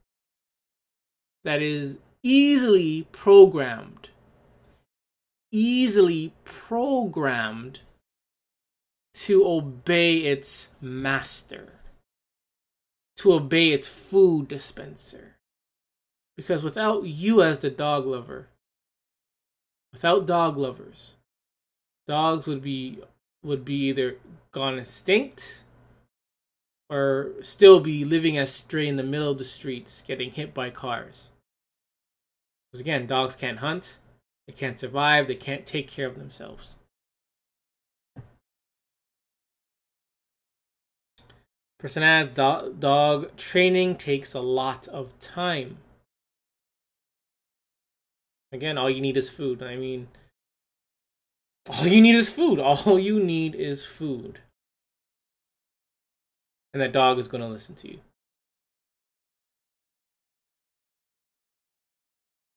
that is easily programmed. Easily programmed to obey its master. To obey its food dispenser. Because without you as the dog lover, without dog lovers, dogs would be either gone extinct or still be living as stray in the middle of the streets, getting hit by cars. Because again, dogs can't hunt, they can't survive, they can't take care of themselves. Person adds, dog training takes a lot of time. Again, all you need is food. I mean, all you need is food. All you need is food. And that dog is going to listen to you.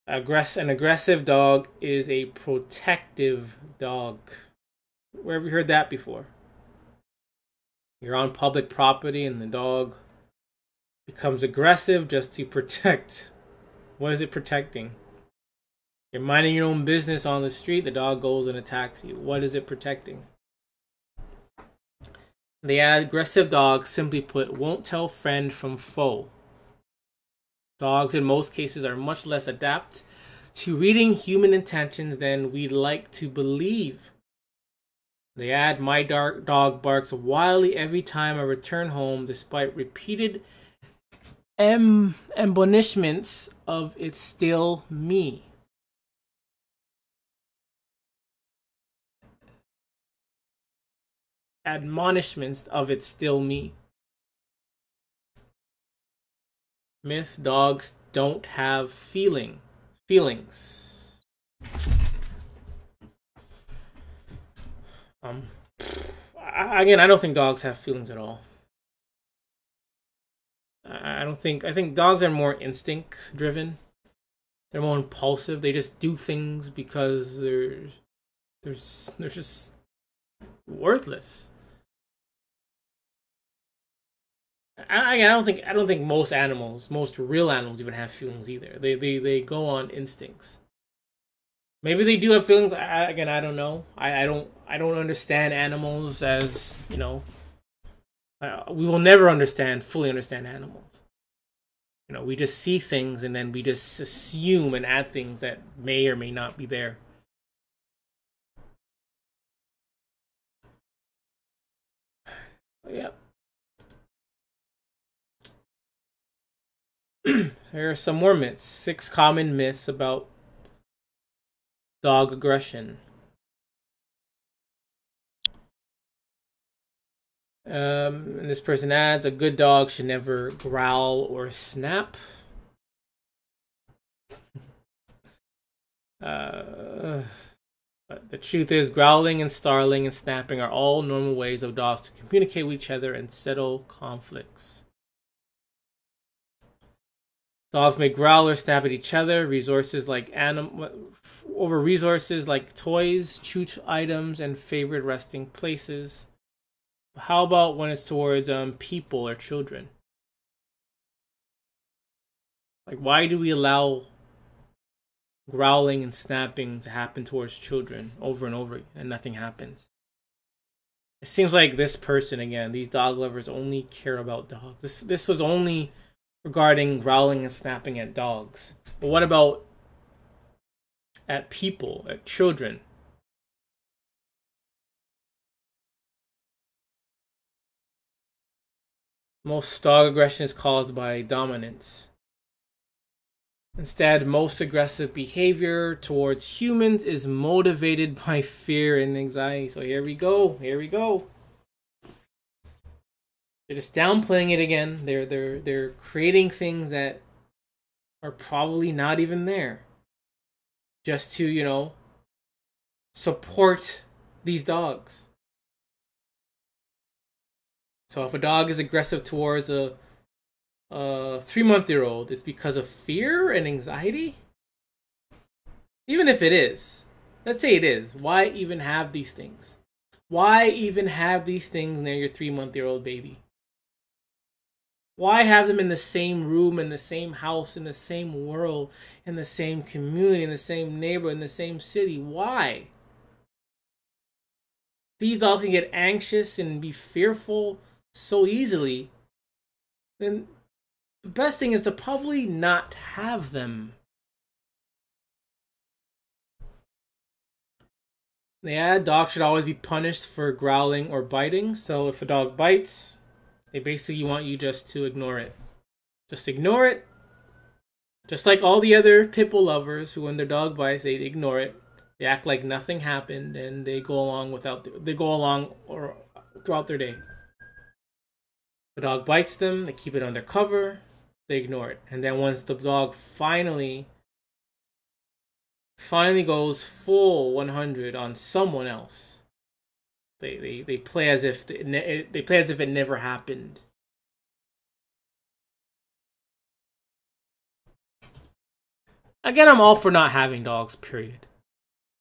An aggressive dog is a protective dog. Where have you heard that before? You're on public property and the dog becomes aggressive just to protect. What is it protecting? You're minding your own business on the street, the dog goes and attacks you. What is it protecting? The aggressive dog, simply put, won't tell friend from foe. Dogs in most cases are much less adept to reading human intentions than we'd like to believe. They add, my dog barks wildly every time I return home despite repeated admonishments of it's still me. Admonishments of it's still me. Myth, dogs don't have feelings. Again, I don't think dogs have feelings at all. I think dogs are more instinct driven. They're more impulsive. They just do things because they're just worthless. I don't think most real animals even have feelings either. They go on instincts. Maybe they do have feelings. I don't know. I don't understand animals as, you know. We will never fully understand animals. You know, we just see things and then we just assume and add things that may or may not be there. Yeah. There are some more myths. 6 common myths about dog aggression. And this person adds, a good dog should never growl or snap. But the truth is, growling and snarling and snapping are all normal ways of dogs to communicate with each other and settle conflicts. Dogs may growl or snap at each other over resources like toys, chewed items, and favorite resting places. How about when it's towards people or children? Like, why do we allow growling and snapping to happen towards children over and over, and nothing happens. It seems like this person, again, these dog lovers only care about dogs. This was only regarding growling and snapping at dogs. But what about at people, at children? Most dog aggression is caused by dominance. Instead, most aggressive behavior towards humans is motivated by fear and anxiety. So here we go. Here we go. They're just downplaying it again. They're creating things that are probably not even there, just to, you know, support these dogs. So if a dog is aggressive towards a 3-month-old, it's because of fear and anxiety? Even if it is, let's say it is, why even have these things? Why even have these things near your 3-month-old baby? Why have them in the same room, in the same house, in the same world, in the same community, in the same neighborhood, in the same city? Why? These dogs can get anxious and be fearful so easily. Then the best thing is to probably not have them. Yeah, dogs should always be punished for growling or biting. So if a dog bites, they basically want you just to ignore it. Just ignore it. Just like all the other Pitbull lovers who, when their dog bites, they ignore it. They act like nothing happened and they go along or throughout their day. The dog bites them, they keep it under cover, they ignore it. And then once the dog finally goes full 100 on someone else, they play as if it never happened. Again, I'm all for not having dogs, period.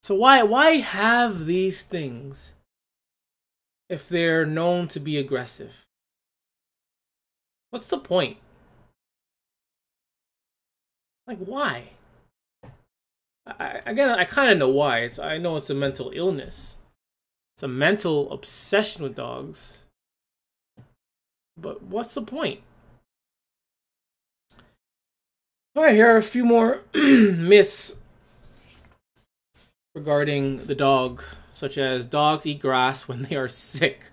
So why have these things if they're known to be aggressive? What's the point? Like, why? I kind of know why. I know it's a mental illness. It's a mental obsession with dogs. But what's the point? Alright, here are a few more myths regarding the dog, such as dogs eat grass when they are sick.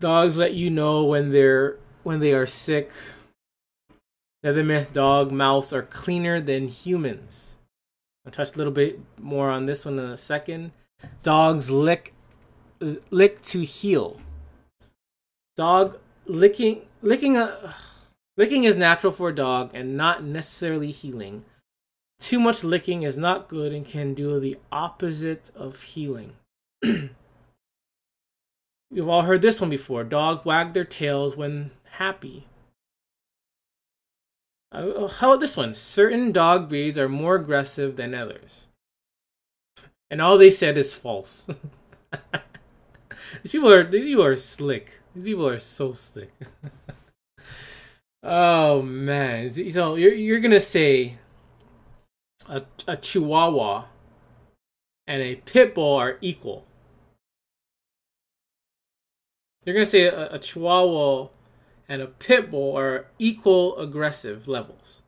Dogs let you know when they are sick. Another myth: dog mouths are cleaner than humans. I'll touch a little bit more on this one in a second. Dogs lick to heal. Dog licking is natural for a dog and not necessarily healing. Too much licking is not good and can do the opposite of healing. You've all heard this one before. Dogs wag their tails when happy. How about this one? Certain dog breeds are more aggressive than others. And all they said is false. These people are slick. These people are so slick. Oh man. So you're gonna say a Chihuahua and a Pitbull are equal. You're going to say a Chihuahua and a Pitbull are equal aggressive levels.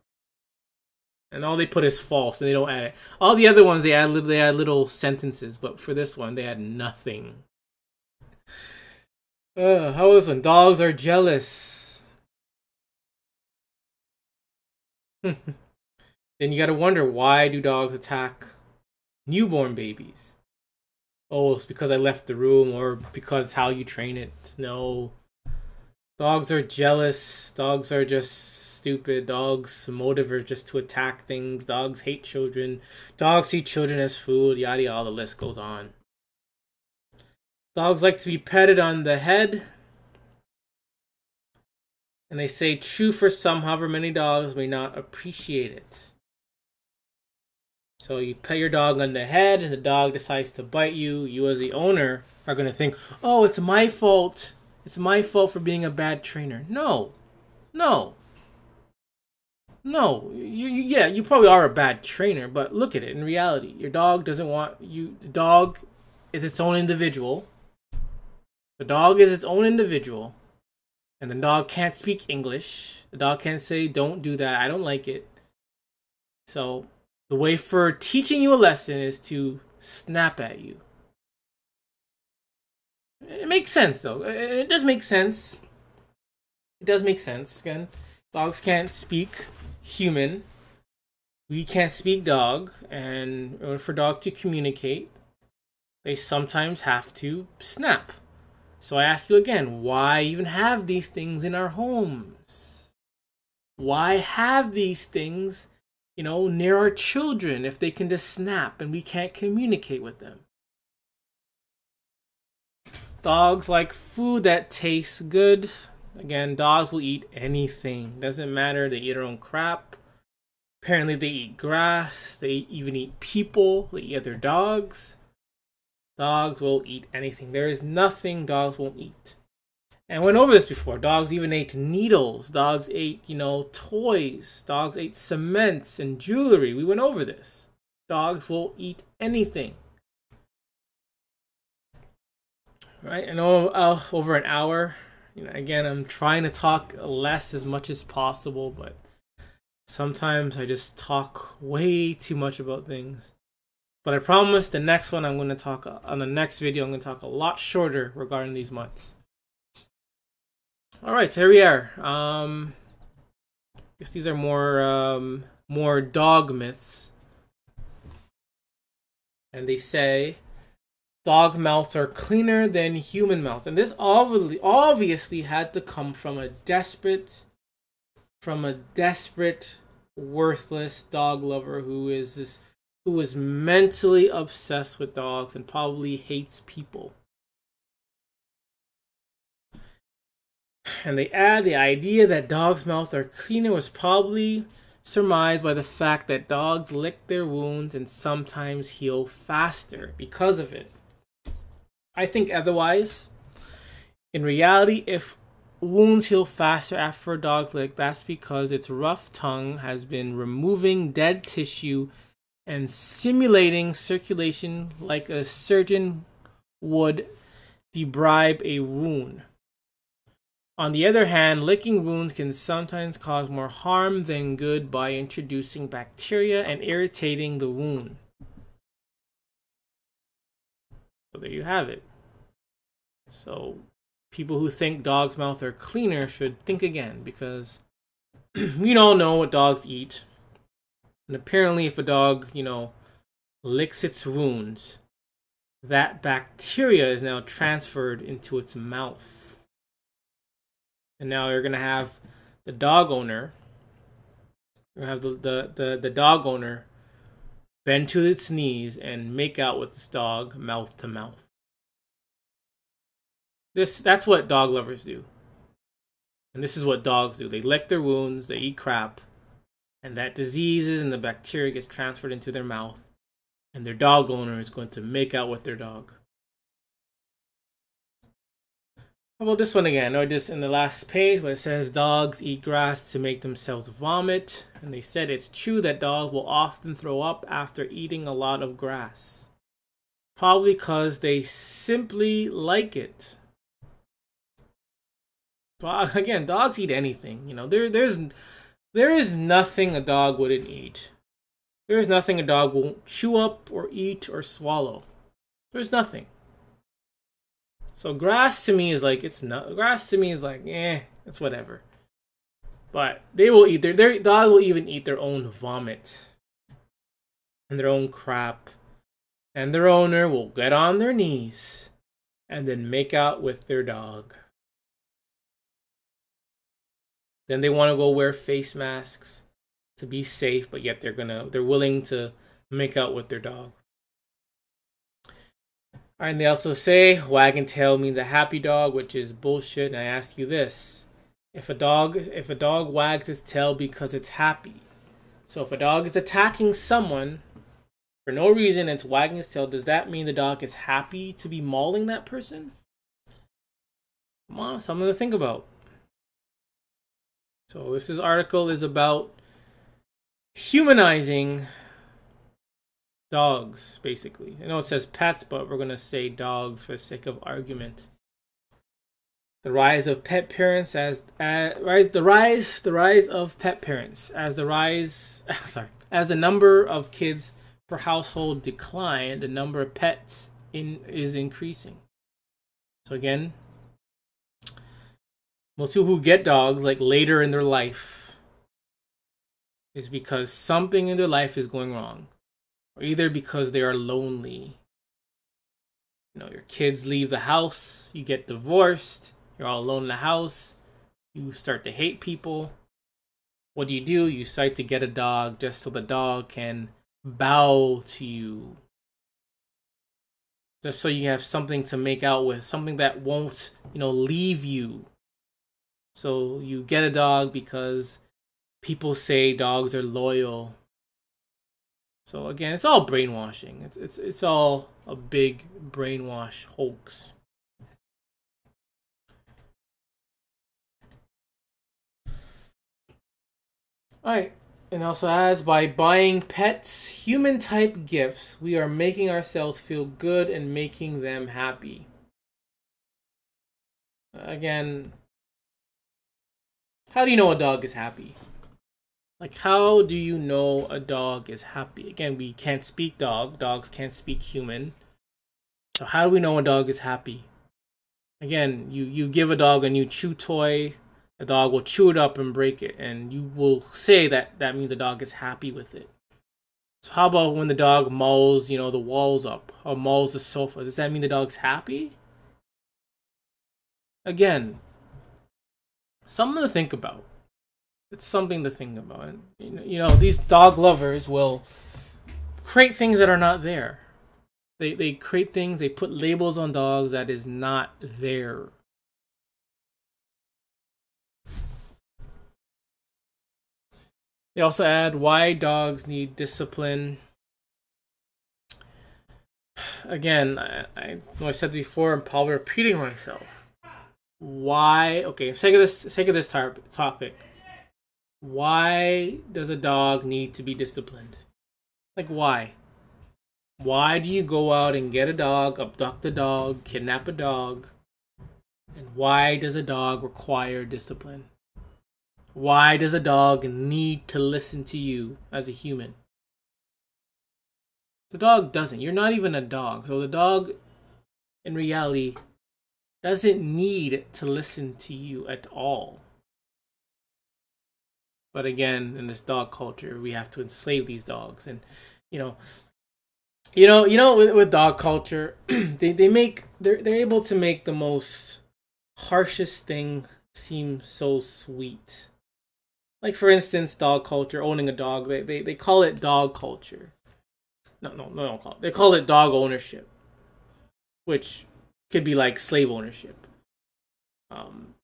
And all they put is false, and they don't add it. All the other ones, they add little sentences, but for this one, they had nothing. How about this one? Dogs are jealous. Then you gotta wonder, why do dogs attack newborn babies? Oh, it's because I left the room, or because how you train it. No. Dogs are jealous. Dogs are just stupid. Dogs' motive are just to attack things. Dogs hate children. Dogs see children as food. Yada yada, the list goes on. Dogs like to be petted on the head. And they say true for some, however many dogs may not appreciate it. So you pet your dog on the head and the dog decides to bite you. You as the owner are going to think, oh, it's my fault. It's my fault for being a bad trainer. No. No. No, yeah, you probably are a bad trainer, but look at it in reality. Your dog doesn't want you. The dog is its own individual. The dog is its own individual, and the dog can't speak English. The dog can't say, "Don't do that. I don't like it." So the way for teaching you a lesson is to snap at you. It makes sense, though. It does make sense. It does make sense. Again, dogs can't speak human. We can't speak dog. And in order for dog to communicate, they sometimes have to snap. So I ask you again, why even have these things in our homes? Why have these things, near our children if they can just snap and we can't communicate with them? Dogs like food that tastes good. Again, dogs will eat anything. Doesn't matter. They eat their own crap. Apparently, they eat grass. They even eat people. They eat other dogs. Dogs will eat anything. There is nothing dogs won't eat. And I went over this before. Dogs even ate needles. Dogs ate, toys. Dogs ate cements and jewelry. We went over this. Dogs will eat anything. Right? I know over an hour. Again, I'm trying to talk less as much as possible, but sometimes I just talk way too much about things. But I promise the next one on the next video, I'm going to talk a lot shorter regarding these mutts. Alright, so here we are. I guess these are more dog myths. And they say dog mouths are cleaner than human mouths. And this obviously had to come from a desperate, worthless dog lover who was mentally obsessed with dogs and probably hates people. And they add the idea that dogs' mouths are cleaner was probably surmised by the fact that dogs lick their wounds and sometimes heal faster because of it. I think otherwise. In reality, if wounds heal faster after a dog lick, that's because its rough tongue has been removing dead tissue and simulating circulation like a surgeon would debride a wound. On the other hand, licking wounds can sometimes cause more harm than good by introducing bacteria and irritating the wound. So there you have it. So people who think dogs' mouths are cleaner should think again, because we all know what dogs eat. And apparently if a dog, licks its wounds, that bacteria is now transferred into its mouth. And now you're going to have the dog owner, the dog owner bend to its knees and make out with this dog mouth to mouth. That's what dog lovers do. And this is what dogs do. They lick their wounds, they eat crap, and that diseases and the bacteria gets transferred into their mouth, and their dog owner is going to make out with their dog. How about this one again? Or just in the last page where it says dogs eat grass to make themselves vomit. And they said it's true that dogs will often throw up after eating a lot of grass. Probably because they simply like it. Well, again, dogs eat anything. There is nothing a dog wouldn't eat. There is nothing a dog won't chew up or eat or swallow. There's nothing. So grass to me is like, it's whatever. But they will eat their dog will even eat their own vomit and their own crap. And their owner will get on their knees and then make out with their dog. Then they want to go wear face masks to be safe, but yet they're willing to make out with their dog. Alright, and they also say wagging tail means a happy dog, which is bullshit. And I ask you this. If a dog wags its tail because it's happy. So if a dog is attacking someone for no reason, it's wagging its tail, does that mean the dog is happy to be mauling that person? Come on, something to think about. So this article is about humanizing dogs, basically. I know it says pets, but we're gonna say dogs for the sake of argument. The rise of pet parents as the rise of pet parents as the rise as the number of kids per household decline, the number of pets is increasing. So again, most people who get dogs like later in their life is because something in their life is going wrong, or either because they are lonely. You know, your kids leave the house, you get divorced, you're all alone in the house, you start to hate people. What do? You decide to get a dog just so the dog can bow to you. Just so you have something to make out with, something that won't, leave you. So you get a dog because people say dogs are loyal. So again, it's all brainwashing. It's all a big brainwash hoax. Alright, and also as by buying pets human type gifts, we are making ourselves feel good and making them happy. Again, how do you know a dog is happy? Like, how do you know a dog is happy? Again, we can't speak dog. Dogs can't speak human. So how do we know a dog is happy? Again, you give a dog a new chew toy, the dog will chew it up and break it, and you will say that means the dog is happy with it. So how about when the dog mauls, the walls up, or mauls the sofa? Does that mean the dog's happy? Again, something to think about. It's something to think about. And, these dog lovers will create things that are not there. They create things, they put labels on dogs that is not there. They also add why dogs need discipline. Again, I know I said before, I'm probably repeating myself. Why? Okay, sake of this topic. Why does a dog need to be disciplined? Like, why? Why do you go out and get a dog, abduct a dog, kidnap a dog? And why does a dog require discipline? Why does a dog need to listen to you as a human? The dog doesn't. You're not even a dog. So the dog, in reality, doesn't need to listen to you at all. But again, in this dog culture, we have to enslave these dogs. And, with dog culture, they're able to make the most harshest thing seem so sweet. Like, for instance, dog culture, owning a dog, they call it dog culture. No, don't call it. They call it dog ownership, which could be like slave ownership.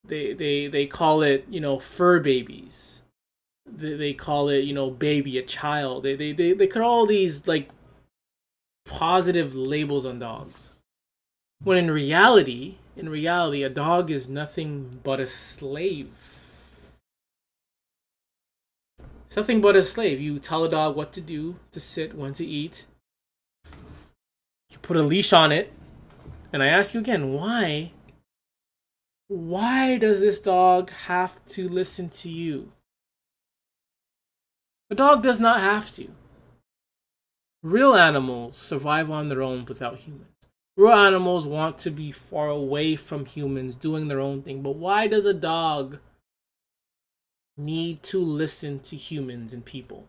They call it, fur babies. They call it, baby, a child. They put all these, like, positive labels on dogs. When in reality, a dog is nothing but a slave. It's nothing but a slave. You tell a dog what to do, to sit, when to eat. You put a leash on it. And I ask you again, why? Why does this dog have to listen to you? The dog does not have to. Real animals survive on their own without humans. Real animals want to be far away from humans, doing their own thing. But why does a dog need to listen to humans and people?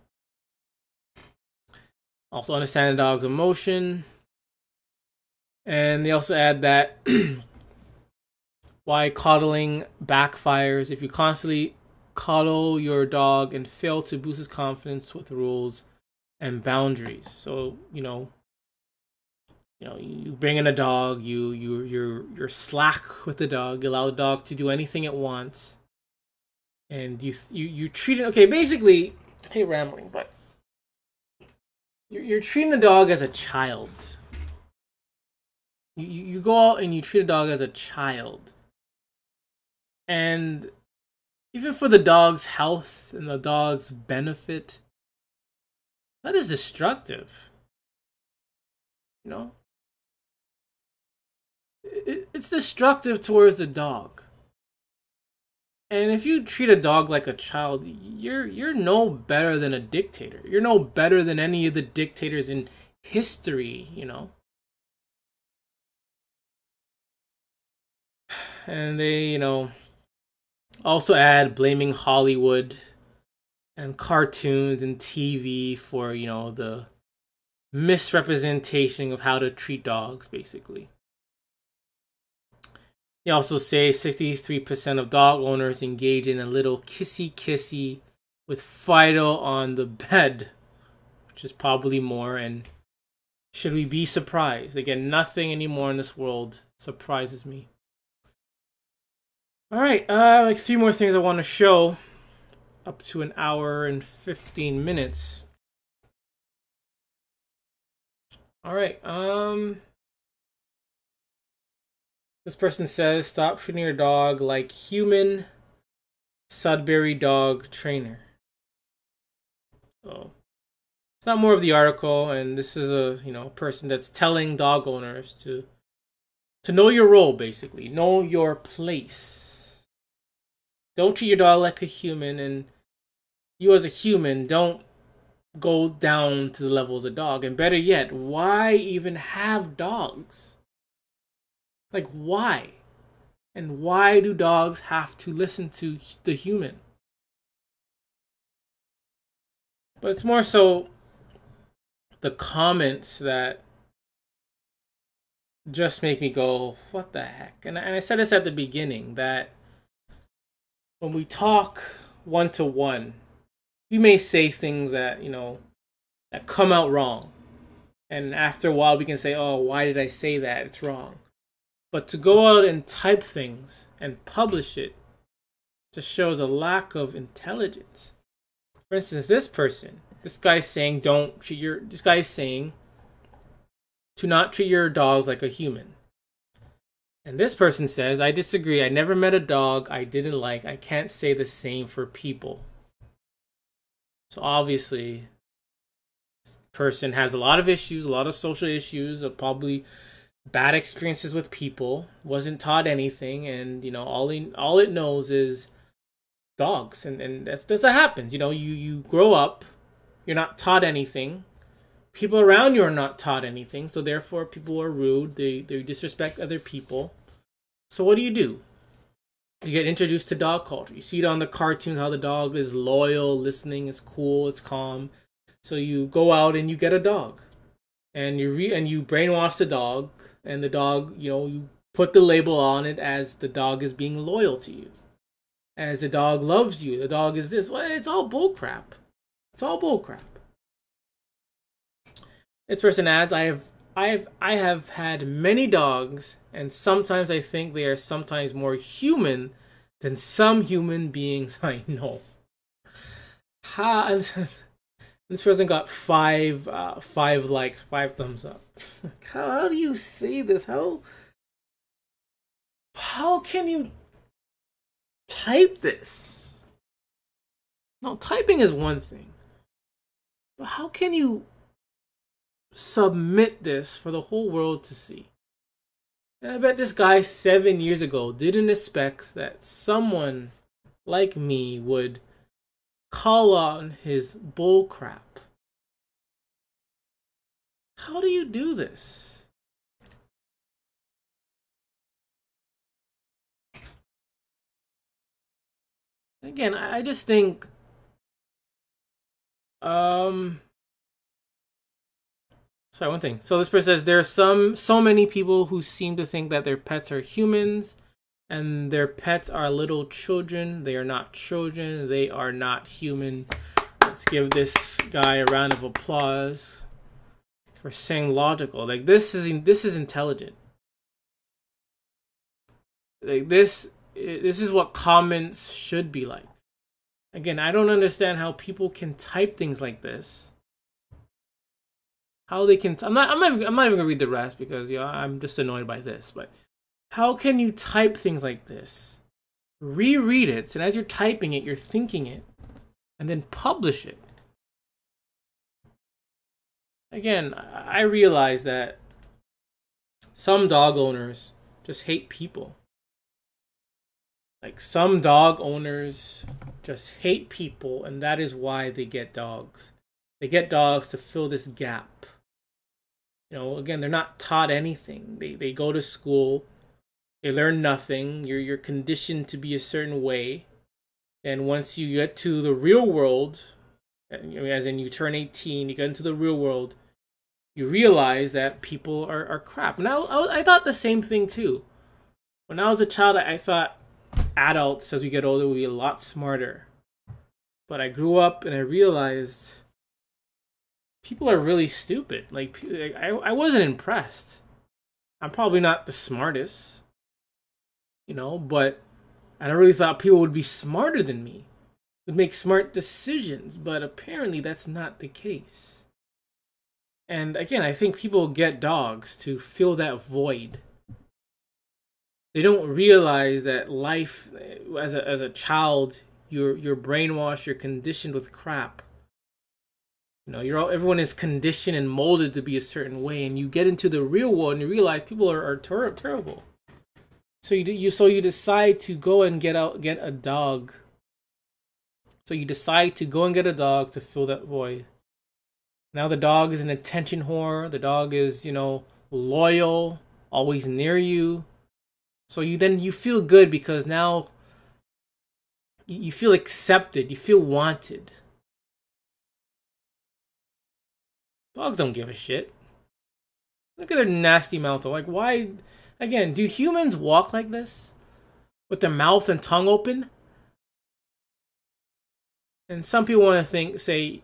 Also understand a dog's emotion. And they also add that why coddling backfires. If you constantly coddle your dog and fail to boost his confidence with rules and boundaries. So, you bring in a dog, you're slack with the dog, you allow the dog to do anything it wants. And you treat it, okay, basically, I hate rambling, but you're treating the dog as a child. You go out and you treat a dog as a child. And even for the dog's health and the dog's benefit, That is destructive. You know? It's destructive towards the dog. And if you treat a dog like a child, you're no better than a dictator. You're no better than any of the dictators in history, you know? And they, you know, also add blaming Hollywood and cartoons and TV for, you know, the misrepresentation of how to treat dogs, basically. They also say 63% of dog owners engage in a little kissy-kissy with Fido on the bed, which is probably more. And should we be surprised? Again, nothing anymore in this world surprises me. Alright, like 3 more things I want to show. Up to an hour and 15 minutes. Alright, this person says, stop treating your dog like human. Sudbury dog trainer. So it's not more of the article, and this is a, you know, person that's telling dog owners to know your role, basically. Know your place. Don't treat your dog like a human, and you as a human don't go down to the level as a dog. And better yet, why even have dogs? Like, why? And why do dogs have to listen to the human? But it's more so the comments that just make me go, what the heck? And I said this at the beginning, that when we talk one-to-one, we may say things that, you know, that come out wrong. And after a while, we can say, oh, why did I say that? It's wrong. But to go out and type things and publish it just shows a lack of intelligence. For instance, this guy's saying to not treat your dog like a human. And this person says, I disagree. I never met a dog I didn't like. I can't say the same for people. So obviously, this person has a lot of issues, a lot of social issues, probably bad experiences with people, wasn't taught anything, and, you know, all it knows is dogs, and that's what happens. You know, you grow up, you're not taught anything, people around you are not taught anything, so therefore people are rude, they disrespect other people. So what do? You get introduced to dog culture. You see it on the cartoons, how the dog is loyal, listening, is cool, it's calm. So you go out and you get a dog, and you brainwash the dog. And the dog, you know, you put the label on it as the dog is being loyal to you, as the dog loves you. The dog is this. Well, it's all bullcrap. It's all bullcrap. This person adds, I have had many dogs, and sometimes I think they are sometimes more human than some human beings I know. This person got 5 likes, 5 thumbs up. How do you say this? How can you type this? No, typing is one thing. But how can you submit this for the whole world to see? And I bet this guy 7 years ago didn't expect that someone like me would call on his bull crap. How do you do this? Again, I just think sorry, one thing. So this person says there are so many people who seem to think that their pets are humans and their pets are little children. They are not children. They are not human. Let's give this guy a round of applause for saying logical. Like, this is intelligent. Like, this is what comments should be like. Again, I don't understand how people can type things like this. How they can I'm not even gonna read the rest because, you know, I'm just annoyed by this. But how can you type things like this, reread it, and as you're typing it, you're thinking it, and then publish it? again, I realize that some dog owners just hate people. Like, some dog owners just hate people, and that is why they get dogs. They get dogs to fill this gap. You know, again, they're not taught anything. They go to school, they learn nothing. You're conditioned to be a certain way. And once you get to the real world, as in you turn 18, you get into the real world, you realize that people are crap. Now, I thought the same thing too. When I was a child, I thought adults, as we get older, will be a lot smarter. But I grew up and I realized people are really stupid. Like, I wasn't impressed. I'm probably not the smartest, you know, but I really thought people would be smarter than me, would make smart decisions, but apparently that's not the case. And again, I think people get dogs to fill that void. They don't realize that life, as a child, you're brainwashed, you're conditioned with crap. You know, everyone is conditioned and molded to be a certain way, and you get into the real world and you realize people are terrible. So you decide to go and get a dog. So you decide to go and get a dog to fill that void. Now the dog is an attention whore. The dog is, you know, loyal, always near you. So you feel good because now you feel accepted, you feel wanted. Dogs don't give a shit. Look at their nasty mouth. Like, why? Again, do humans walk like this? With their mouth and tongue open? And some people want to say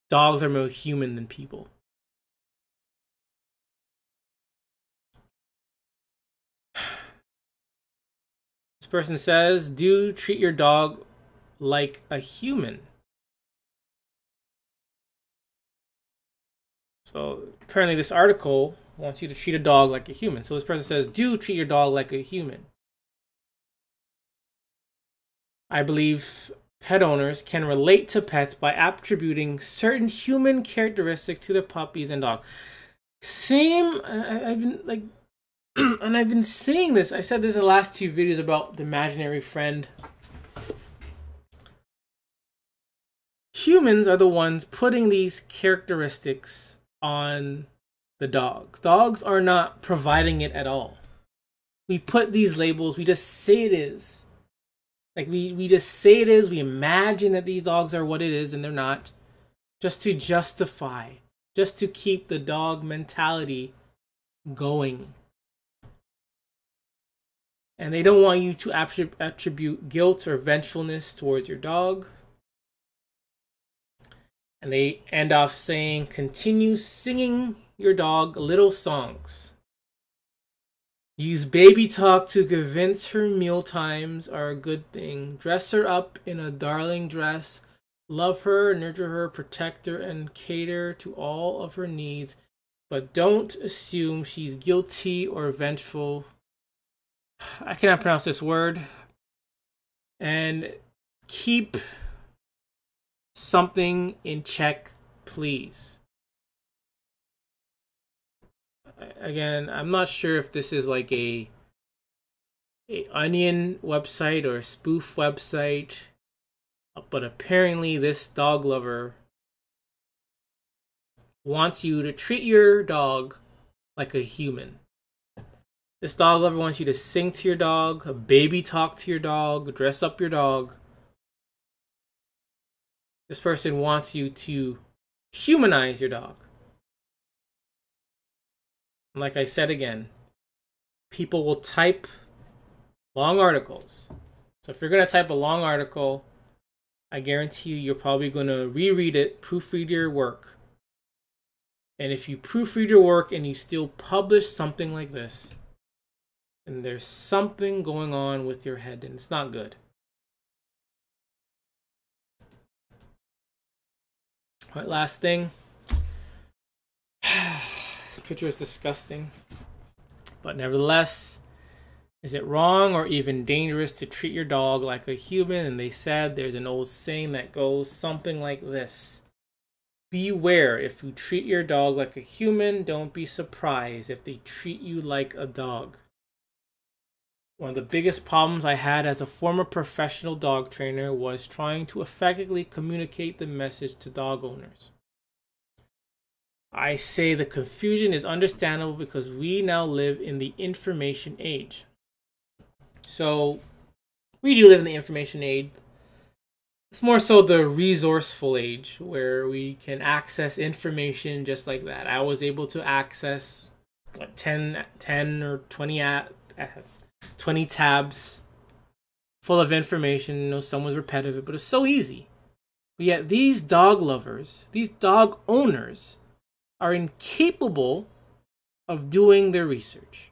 dogs are more human than people. This person says, do treat your dog like a human. So apparently this article wants you to treat a dog like a human. So this person says, do treat your dog like a human. I believe pet owners can relate to pets by attributing certain human characteristics to their puppies and dogs. Same, I've been like, and I've been saying this. I said this in the last 2 videos about the imaginary friend. Humans are the ones putting these characteristics on the dogs. Dogs are not providing it at all. We put these labels, we just say it is. Like, we just say it is, we imagine that these dogs are what it is, and they're not. Just to justify, just to keep the dog mentality going. And they don't want you to attribute guilt or vengefulness towards your dog. And they end off saying, continue singing your dog little songs. Use baby talk to convince her meal times are a good thing. Dress her up in a darling dress. Love her, nurture her, protect her, and cater to all of her needs. But don't assume she's guilty or vengeful. I cannot pronounce this word. And keep something in check, please. Again, I'm not sure if this is like a Onion website or a spoof website, but apparently this dog lover wants you to treat your dog like a human. This dog lover wants you to sing to your dog, baby talk to your dog, dress up your dog. This person wants you to humanize your dog. Like I said again, people will type long articles. So if you're going to type a long article, I guarantee you're probably going to reread it, proofread your work. And if you proofread your work and you still publish something like this, then there's something going on with your head and it's not good. All right, last thing. This picture is disgusting. But nevertheless, is it wrong or even dangerous to treat your dog like a human? And they said there's an old saying that goes something like this. Beware, if you treat your dog like a human, don't be surprised if they treat you like a dog. One of the biggest problems I had as a former professional dog trainer was trying to effectively communicate the message to dog owners. I say the confusion is understandable because we now live in the information age. So, we do live in the information age. It's more so the resourceful age where we can access information just like that. I was able to access 10 or 20 tabs full of information. You know, some was repetitive, but it's so easy. But yet these dog lovers, these dog owners are incapable of doing their research.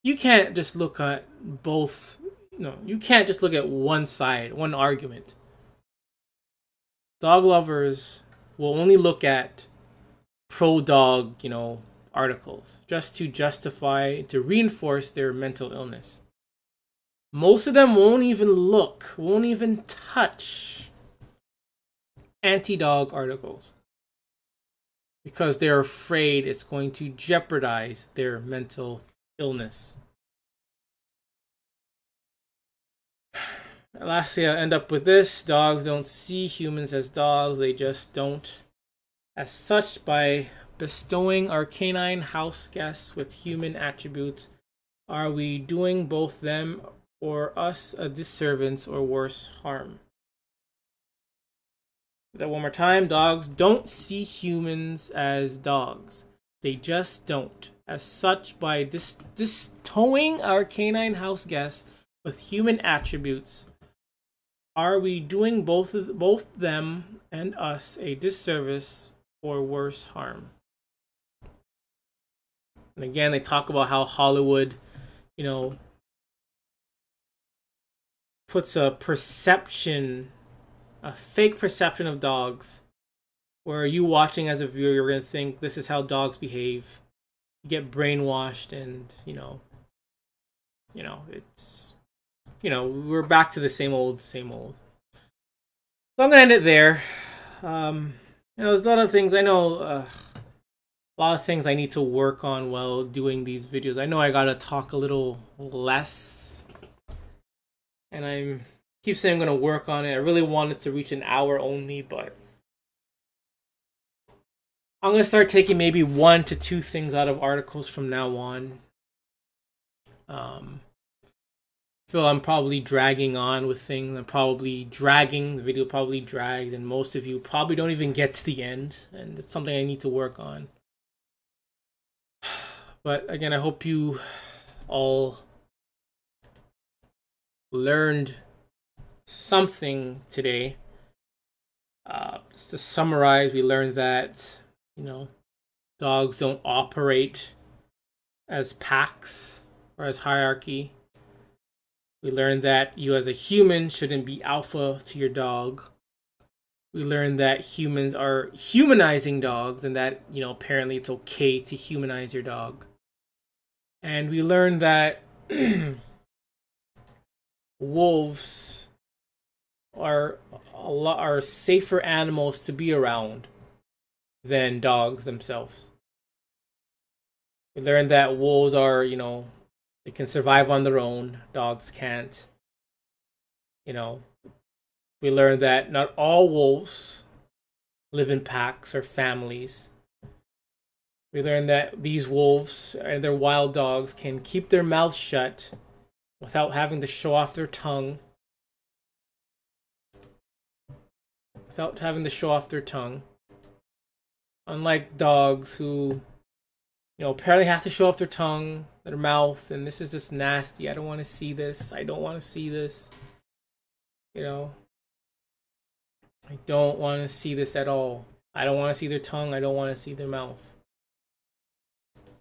You can't just look at both. No, you can't just look at one side, one argument. Dog lovers will only look at pro-dog, articles just to justify, to reinforce their mental illness. Most of them won't even touch anti-dog articles because they're afraid it's going to jeopardize their mental illness. Lastly, I'll end up with this. Dogs don't see humans as dogs. They just don't. As such, by bestowing our canine house guests with human attributes, are we doing both them or us a disservice or worse harm? That one more time. Dogs don't see humans as dogs. They just don't. As such, by bestowing our canine house guests with human attributes, are we doing both them and us a disservice or worse harm? And again, they talk about how Hollywood, puts a perception, a fake perception of dogs, where you watching as a viewer, you're going to think this is how dogs behave. You get brainwashed and, it's... we're back to the same old. So I'm gonna end it there. There's a lot of things I know. A lot of things I need to work on while doing these videos. I know I gotta talk a little less, and I keep saying I'm gonna work on it. I really wanted to reach an hour only, but I'm gonna start taking maybe 1 to 2 things out of articles from now on. Feel I'm probably dragging on with things. The video probably drags, and most of you probably don't even get to the end, and it's something I need to work on. But again, I hope you all learned something today. Just to summarize, we learned that, dogs don't operate as packs or as hierarchy. We learned that you as a human shouldn't be alpha to your dog. We learned that humans are humanizing dogs and that, apparently it's okay to humanize your dog. And we learned that wolves are safer animals to be around than dogs themselves. We learned that wolves are, they can survive on their own. Dogs can't. We learned that not all wolves live in packs or families. We learned that these wolves and their wild dogs can keep their mouths shut without having to show off their tongue. Unlike dogs who, apparently have to show off their tongue, their mouth, and this is just nasty. I don't want to see this. I don't want to see this. I don't want to see this at all. I don't want to see their tongue. I don't want to see their mouth.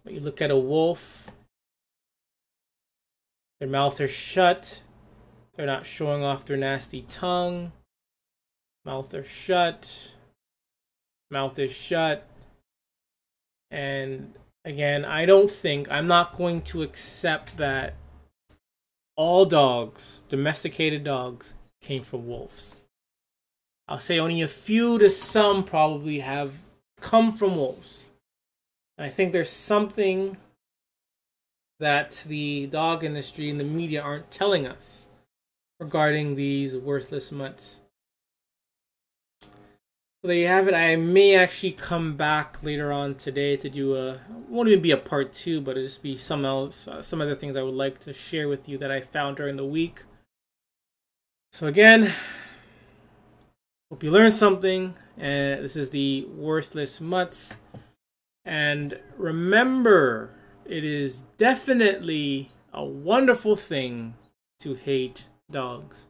But you look at a wolf, their mouths are shut. They're not showing off their nasty tongue. Mouths are shut. Mouth is shut. And again, I'm not going to accept that all dogs, domesticated dogs, came from wolves. I'll say only a few to some probably have come from wolves. I think there's something that the dog industry and the media aren't telling us regarding these worthless mutts. So there you have it. I may actually come back later on today to do a, won't even be a part 2, but it'll just be some else, some other things I would like to share with you that I found during the week. So again, hope you learned something. And this is the worthless mutts. And remember, it is definitely a wonderful thing to hate dogs.